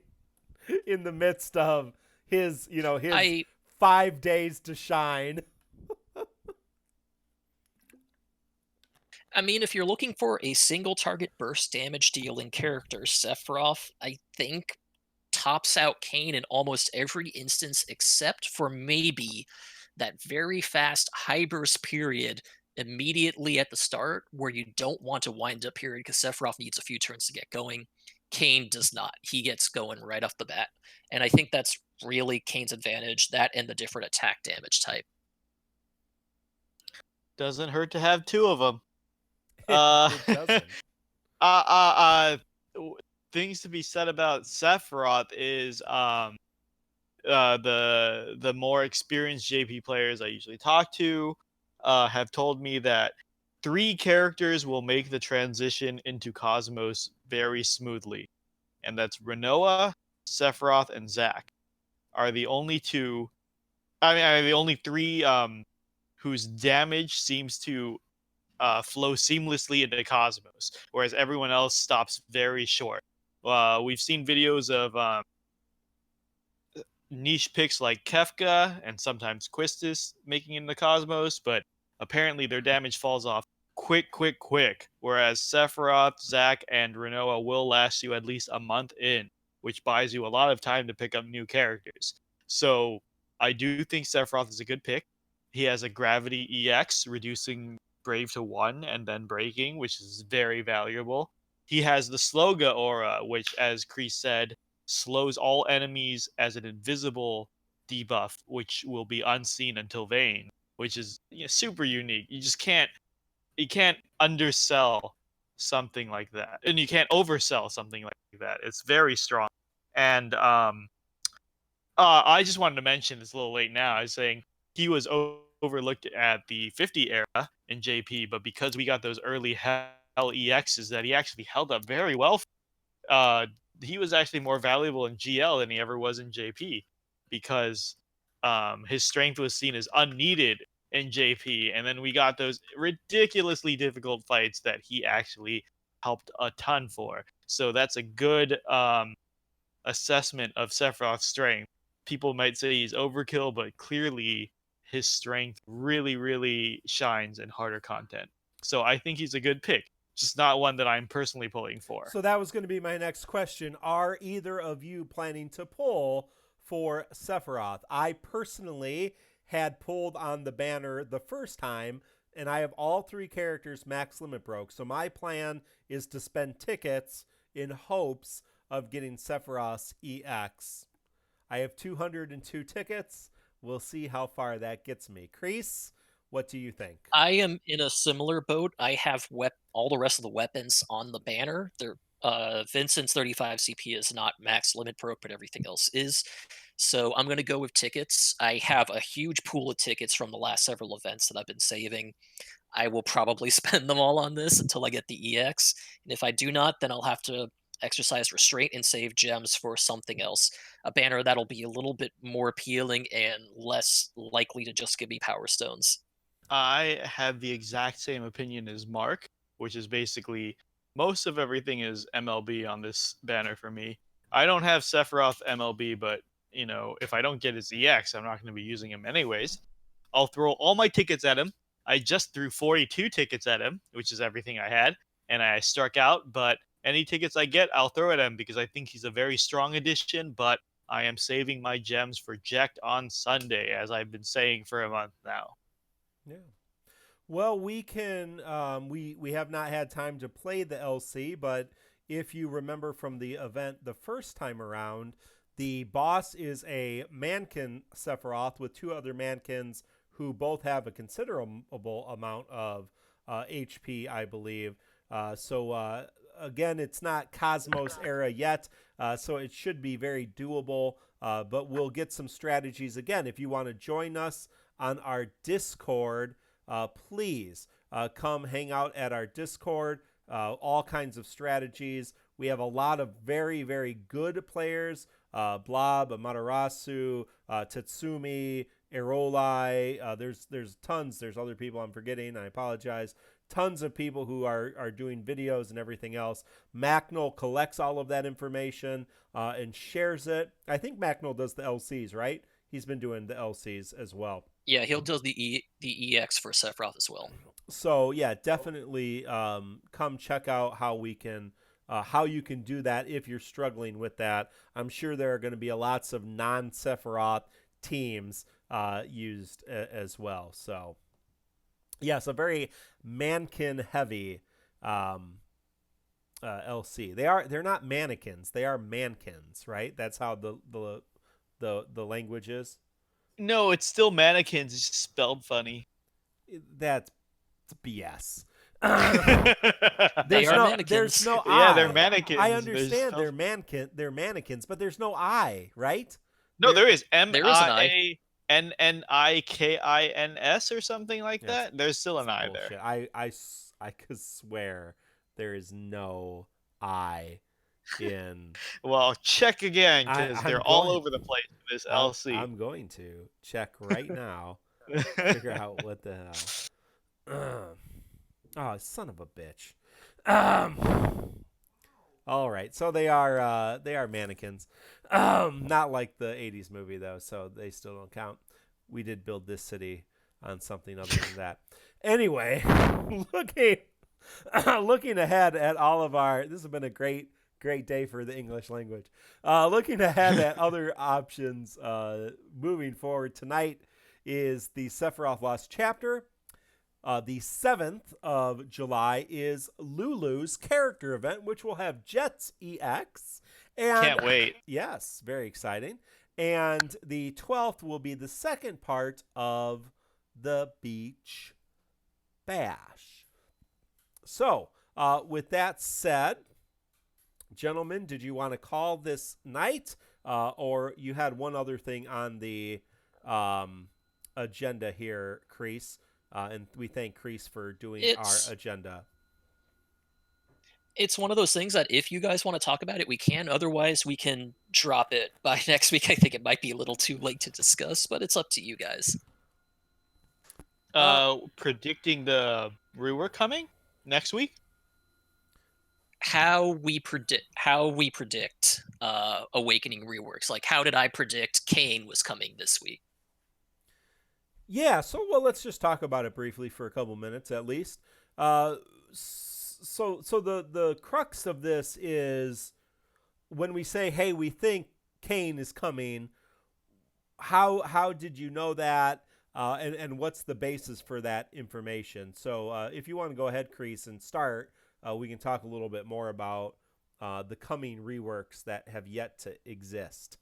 in the midst of his 5 days to shine. I mean, if you're looking for a single target burst damage dealing character, Sephiroth, I think, tops out Kain in almost every instance except for maybe that very fast high burst period immediately at the start where you don't want to wind up period because Sephiroth needs a few turns to get going. Kain does not. He gets going right off the bat. And I think that's really Kain's advantage, that and the different attack damage type. Doesn't hurt to have two of them. It doesn't. Things to be said about Sephiroth is the more experienced JP players I usually talk to have told me that 3 characters will make the transition into Cosmos very smoothly, and that's Rinoa, Sephiroth, and Zack are the only two. I mean, the only 3 whose damage seems to flow seamlessly into Cosmos, whereas everyone else stops very short. We've seen videos of niche picks like Kefka and sometimes Quistis making it into Cosmos, but apparently their damage falls off quick, whereas Sephiroth, Zack, and Rinoa will last you at least a month in, which buys you a lot of time to pick up new characters. So I do think Sephiroth is a good pick. He has a Gravity EX, reducing Brave to 1 and then breaking, which is very valuable. He has the Sloga aura, which, as Kreese said, slows all enemies as an invisible debuff, which will be unseen until Vaan, which is super unique. You can't undersell something like that, and you can't oversell something like that. It's very strong. And I just wanted to mention, it's a little late now, I was saying he was overlooked at the 50 era in JP, but because we got those early Hell EXs that he actually held up very well, he was actually more valuable in GL than he ever was in JP, because his strength was seen as unneeded in JP, and then we got those ridiculously difficult fights that he actually helped a ton for. So that's a good assessment of Sephiroth's strength, people might say he's overkill, but clearly his strength really, really shines in harder content. So I think he's a good pick, just not one that I'm personally pulling for. So that was going to be my next question. Are either of you planning to pull for Sephiroth? I personally had pulled on the banner the first time, and I have all 3 characters max limit broke. So my plan is to spend tickets in hopes of getting Sephiroth's EX. I have 202 tickets. We'll see how far that gets me. Kreese, what do you think? I am in a similar boat. I have all the rest of the weapons on the banner. They're Vincent's 35 CP is not max limit broke, but everything else is. So I'm going to go with tickets. I have a huge pool of tickets from the last several events that I've been saving. I will probably spend them all on this until I get the EX. And if I do not, then I'll have to exercise restraint and save gems for something else. A banner that'll be a little bit more appealing and less likely to just give me power stones. I have the exact same opinion as Mark, which is basically most of everything is MLB on this banner for me. I don't have Sephiroth MLB, but if I don't get his EX, I'm not going to be using him anyways. I'll throw all my tickets at him. I just threw 42 tickets at him, which is everything I had, and I struck out, but any tickets I get, I'll throw at him because I think he's a very strong addition, but I am saving my gems for Jekt on Sunday, as I've been saying for a month now. Yeah. Well, we can. We have not had time to play the LC, but if you remember from the event the first time around, the boss is a mankin Sephiroth with 2 other mankins who both have a considerable amount of HP, I believe. So again, it's not Cosmos era yet, so it should be very doable. But we'll get some strategies again. If you want to join us on our Discord, please come hang out at our Discord. All kinds of strategies. We have a lot of very, very good players. Blob, Amaterasu, Tatsumi, Erolai. There's tons. There's other people I'm forgetting. I apologize. Tons of people who are doing videos and everything else. Macnol collects all of that information and shares it. I think Macnol does the LCs, right? He's been doing the LCs as well. Yeah, he'll do the EX for Sephiroth as well. So yeah, definitely come check out how we can how you can do that if you're struggling with that. I'm sure there are going to be lots of non-Sephiroth teams used as well. So yes, a very mannequin heavy LC. They're not mannequins. They are mankins, right? That's how the language is. No, it's still mannequins. It's just spelled funny. That's BS. They are mannequins. There's no I. Yeah, they're mannequins. I understand they're mannequins, but there's no I, right? No, there is There is an I. MIANNIKINS or something like that. There's still an I bullshit. there. I could swear there is no I in. Well, check again because they're all over the place in this LC. I'm going to check right now. Figure out what the hell. Oh, son of a bitch. All right, so they are mannequins. Not like the 80s movie though, so they still don't count. We did build this city on something other than that. Anyway, looking ahead at all of our, this has been a great day for the English language. Looking ahead at other options moving forward, tonight is the Sephiroth Lost Chapter. The 7th of July is Lulu's character event, which will have Jett's EX. And can't wait. Yes, very exciting. And the 12th will be the second part of the Beach Bash. So, with that said, gentlemen, did you want to call this night? Or you had one other thing on the agenda here, Kreese? And we thank Kreese for doing our agenda. It's one of those things that if you guys want to talk about it, we can. Otherwise, we can drop it by next week. I think it might be a little too late to discuss, but it's up to you guys. Predicting the rework coming next week? how we predict Awakening reworks. Like, how did I predict Kain was coming this week? Yeah, so well, let's just talk about it briefly for a couple minutes at least. So the crux of this is when we say, "Hey, we think Kain is coming." How did you know that? And what's the basis for that information? So if you want to go ahead, Kreese, and start, we can talk a little bit more about the coming reworks that have yet to exist.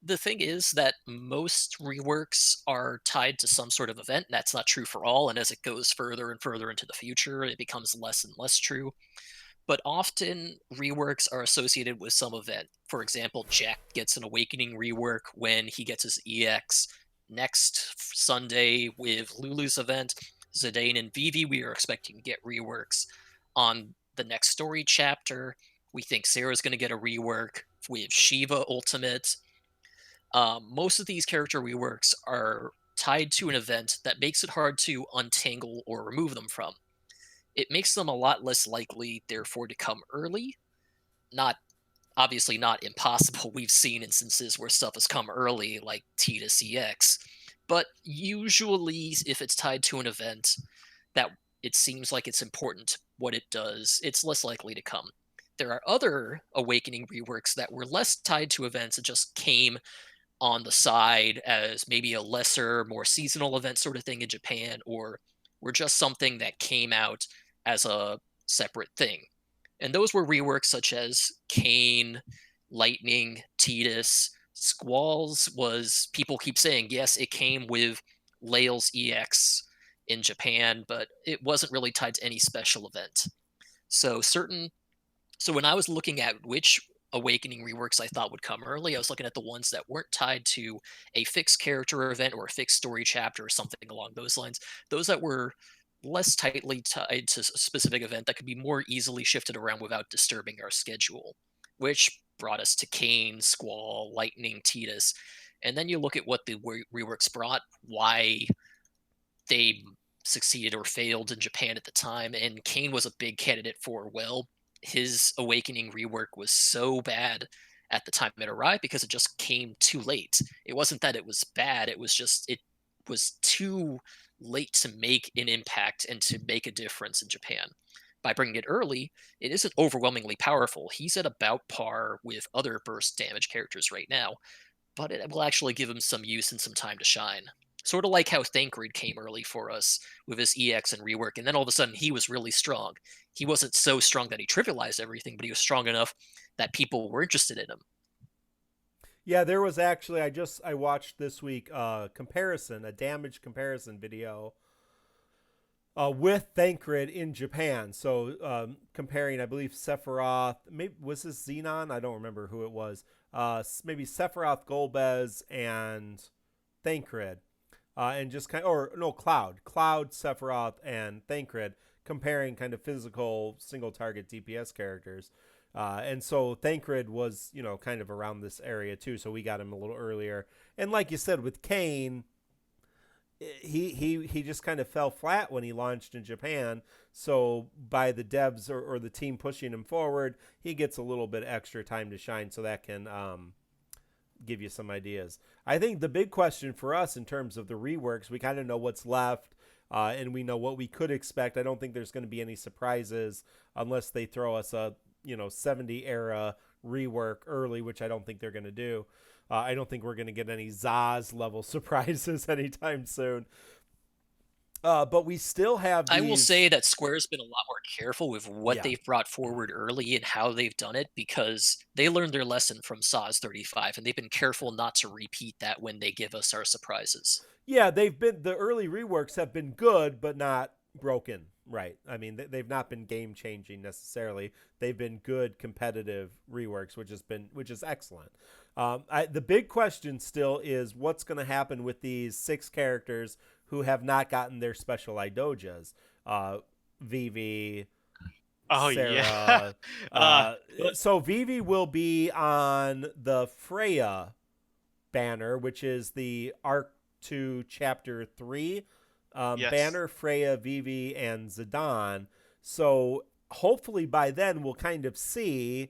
The thing is that most reworks are tied to some sort of event. And that's not true for all. And as it goes further and further into the future, it becomes less and less true. But often reworks are associated with some event. For example, Jack gets an Awakening rework when he gets his EX next Sunday with Lulu's event. Zidane and Vivi, we are expecting to get reworks on the next story chapter. We think Sarah's going to get a rework with Shiva Ultimate. Most of these character reworks are tied to an event that makes it hard to untangle or remove them from. It makes them a lot less likely, therefore, to come early. Not obviously not impossible. We've seen instances where stuff has come early, like T to CX. But usually, if it's tied to an event that it seems like it's important what it does, it's less likely to come. There are other Awakening reworks that were less tied to events and just came on the side as maybe a lesser, more seasonal event sort of thing in Japan, or were just something that came out as a separate thing. And those were reworks such as Kain, Lightning, Tidus. Squalls was, people keep saying, yes, it came with Lael's EX in Japan, but it wasn't really tied to any special event. So when I was looking at which Awakening reworks I thought would come early, I was looking at the ones that weren't tied to a fixed character event or a fixed story chapter or something along those lines. Those that were less tightly tied to a specific event that could be more easily shifted around without disturbing our schedule, which brought us to Kain, Squall, Lightning, Tidus. And then you look at what the reworks brought, why they succeeded or failed in Japan at the time, and Kain was a big candidate for, well, his Awakening rework was so bad at the time it arrived because it just came too late. It wasn't that it was bad, it was just it was too late to make an impact and to make a difference in Japan. By bringing it early, it isn't overwhelmingly powerful. He's at about par with other burst damage characters right now, but it will actually give him some use and some time to shine. Sort of like how Thancred came early for us with his EX and rework, and then all of a sudden he was really strong. He wasn't so strong that he trivialized everything, but he was strong enough that people were interested in him. Yeah, there was actually I watched this week a damage comparison video with Thancred in Japan. So comparing, I believe Sephiroth, maybe was this Xenon? I don't remember who it was. Maybe Sephiroth, Golbez, and Thancred, and just Cloud, Sephiroth, and Thancred, comparing kind of physical single target DPS characters. And so Thancred was, kind of around this area too. So we got him a little earlier. And like you said, with Kain, he just kind of fell flat when he launched in Japan. So by the devs or the team pushing him forward, he gets a little bit extra time to shine. So that can give you some ideas. I think the big question for us in terms of the reworks, we kind of know what's left. And we know what we could expect. I don't think there's going to be any surprises unless they throw us a 70 era rework early, which I don't think they're going to do. I don't think we're going to get any Zaz level surprises anytime soon. But we still have these... I will say that Square's been a lot more careful with what they've brought forward early and how they've done it, because they learned their lesson from Saz 35, and they've been careful not to repeat that when they give us our surprises. Yeah, the early reworks have been good, but not broken. Right. I mean, they've not been game changing necessarily. They've been good competitive reworks, which is excellent. The big question still is what's going to happen with these 6 characters who have not gotten their special Idojas. Vivi, Sarah. Yeah. So Vivi will be on the Freya banner, which is the Arc 2 Chapter 3. Yes. Banner, Freya, Vivi, and Zidane. So hopefully by then we'll kind of see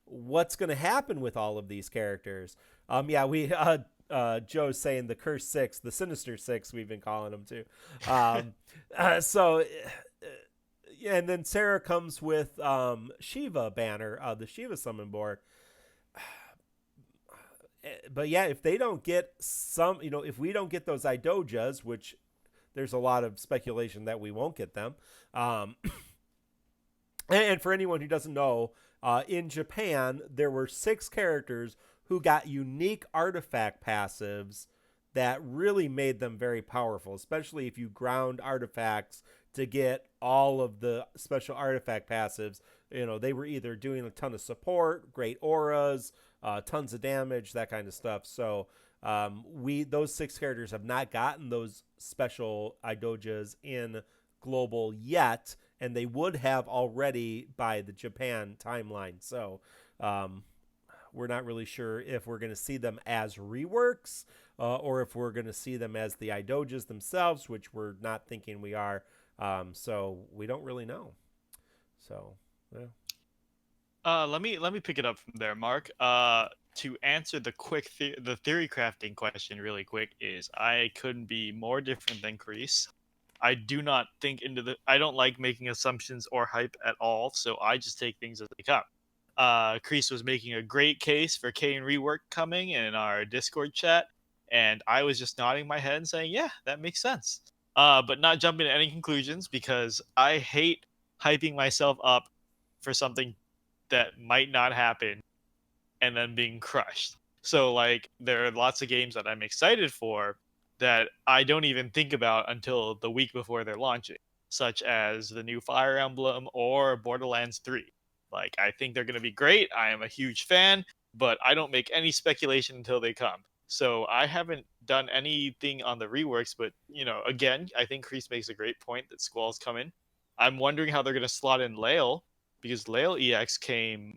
what's going to happen with all of these characters. Yeah, we Joe's saying the Curse Six, the Sinister Six, we've been calling them too. Yeah, and then Sarah comes with Shiva banner, the Shiva summon board. But yeah, if they don't get some, if we don't get those Idojas, which there's a lot of speculation that we won't get them. And for anyone who doesn't know, in Japan, there were 6 characters who got unique artifact passives that really made them very powerful, especially if you ground artifacts to get all of the special artifact passives. They were either doing a ton of support, great auras, tons of damage, that kind of stuff. So those 6 characters have not gotten those special Idojas in global yet, and they would have already by the Japan timeline. So we're not really sure if we're going to see them as reworks or if we're going to see them as the Idojas themselves, which we're not thinking we are. So we don't really know. So yeah. Let me pick it up from there, Mark. To answer the the theory crafting question really quick is I couldn't be more different than Kreese. I do not think I don't like making assumptions or hype at all, so I just take things as they come. Kreese was making a great case for Kain Rework coming in our Discord chat, and I was just nodding my head and saying, yeah, that makes sense. But not jumping to any conclusions because I hate hyping myself up for something that might not happen and then being crushed. So like there are lots of games that I'm excited for that I don't even think about until the week before they're launching, such as the new Fire Emblem or Borderlands 3. Like I think they're going to be great. I am a huge fan, but I don't make any speculation until they come. So I haven't done anything on the reworks, but again, I think Kreese makes a great point that Squall's coming. I'm wondering how they're going to slot in Lael because Lael EX came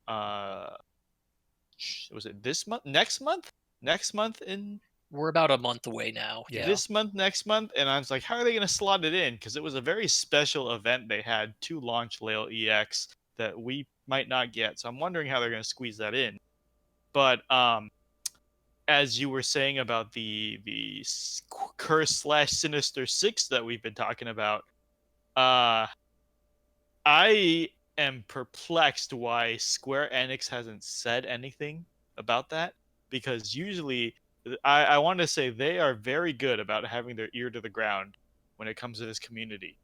was it this month? Next month? Next month in We're about a month away now. Yeah. this month, next month, and I was like, how are they going to slot it in? Because it was a very special event they had to launch Lael EX that we might not get. So I'm wondering how they're going to squeeze that in. But as you were saying about the Curse / Sinister Six that we've been talking about, I am perplexed why Square Enix hasn't said anything about that, because usually I want to say they are very good about having their ear to the ground when it comes to this community.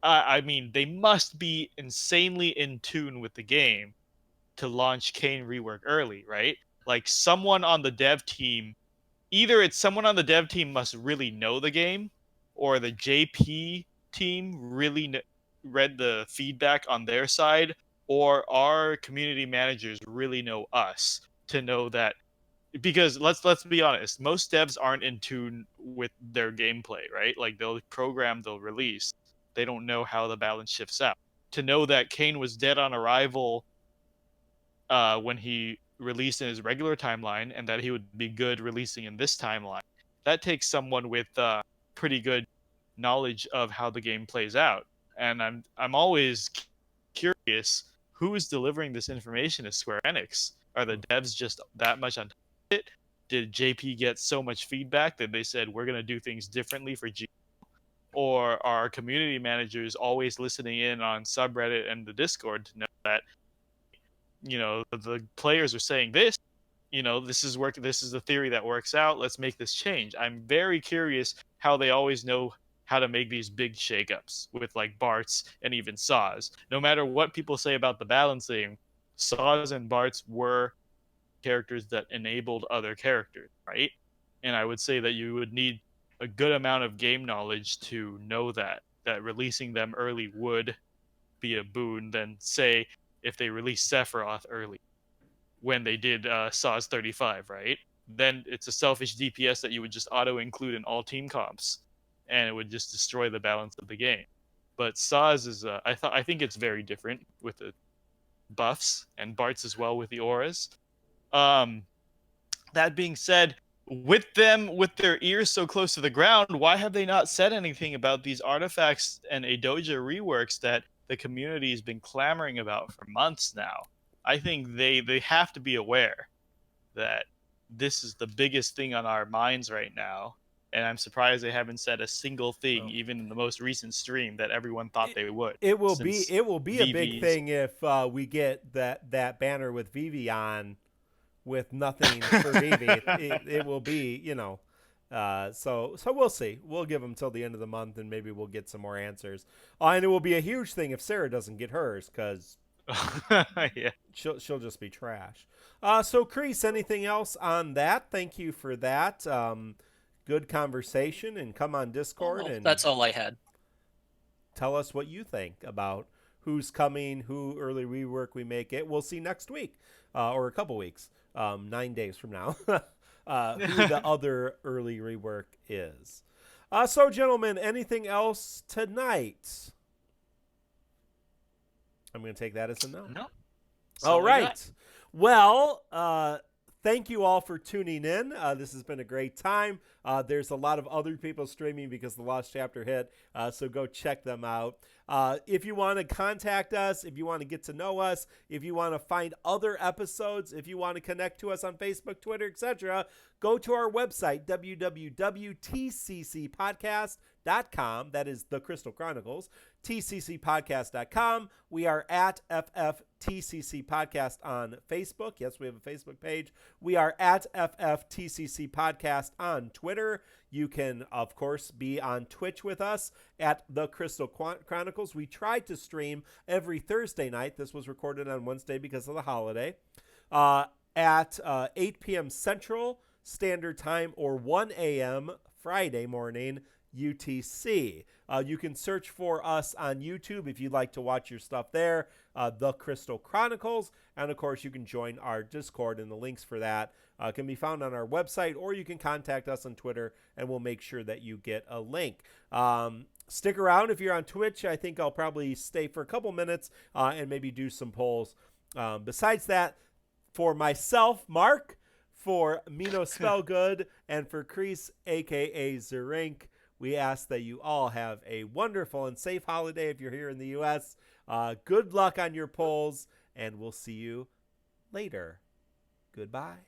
I mean, they must be insanely in tune with the game to launch Kain Rework early, right? Like someone on the dev team, either it's someone on the dev team must really know the game, or the JP team really read the feedback on their side, or our community managers really know us to know that, because let's be honest, most devs aren't in tune with their gameplay, right? Like they'll program, they'll release, they don't know how the balance shifts out. To know that Kain was dead on arrival when he released in his regular timeline, and that he would be good releasing in this timeline, that takes someone with pretty good knowledge of how the game plays out. And I'm always curious, who is delivering this information to Square Enix? Are the devs just that much on top of it? Did JP get so much feedback that they said we're going to do things differently for G? Or are community managers always listening in on subreddit and the Discord to know that the players are saying this, this is the theory that works out, let's make this change? I'm very curious how they always know how to make these big shakeups with like Bart's and even Saws. No matter what people say about the balancing, Saws and Bart's were characters that enabled other characters, right? And I would say that you would need a good amount of game knowledge to know that releasing them early would be a boon than, say, if they released Sephiroth early when they did Saws 35, right? Then it's a selfish DPS that you would just auto include in all team comps, and it would just destroy the balance of the game. But Saws is I think it's very different with the buffs, and Bart's as well with the auras. That being said, with their ears so close to the ground, why have they not said anything about these artifacts and Adoja reworks that the community has been clamoring about for months now. I think they have to be aware that this is the biggest thing on our minds right now. And I'm surprised they haven't said a single thing, Well, even in the most recent stream, that everyone thought they would. it will since be a big VV's. thing if we get that banner with Vivi on with nothing for Vivi. It will be, so we'll see. We'll give them till the end of the month, and maybe we'll get some more answers. And it will be a huge thing if Sarah doesn't get hers, because Yeah. she'll just be trash. So Kreese, anything else on that? Thank you for that. Good conversation, and come on Discord and That's all I had. tell us what you think about who's coming, who early rework we make it. We'll see next week or a couple weeks, 9 days from now, who the other early rework is. So, gentlemen, anything else tonight? I'm going to take that as a no. No. All right. Well, thank you all for tuning in. This has been a great time. There's a lot of other people streaming because the Lost Chapter hit, so go check them out. If you want to contact us, if you want to get to know us, if you want to find other episodes, if you want to connect to us on Facebook, Twitter, etc., go to our website, www.tccpodcast.com. That is the Crystal Chronicles, tccpodcast.com. We are at FFTCC Podcast on Facebook. Yes, we have a Facebook page. We are at FFTCC Podcast on Twitter. You can, of course, be on Twitch with us at the Crystal Chronicles. We try to stream every Thursday night. This was recorded on Wednesday because of the holiday. At 8 p.m. Central Standard Time or 1 a.m. Friday morning UTC. You can search for us on YouTube if you'd like to watch your stuff there, The Crystal Chronicles. And, of course, you can join our Discord, and the links for that can be found on our website, or you can contact us on Twitter, and we'll make sure that you get a link. Stick around if you're on Twitch. I think I'll probably stay for a couple minutes and maybe do some polls. Besides that, for myself, Mark, for Mino Spellgood, and for Kreese, a.k.a. Zerink, we ask that you all have a wonderful and safe holiday if you're here in the U.S. Good luck on your polls, and we'll see you later. Goodbye.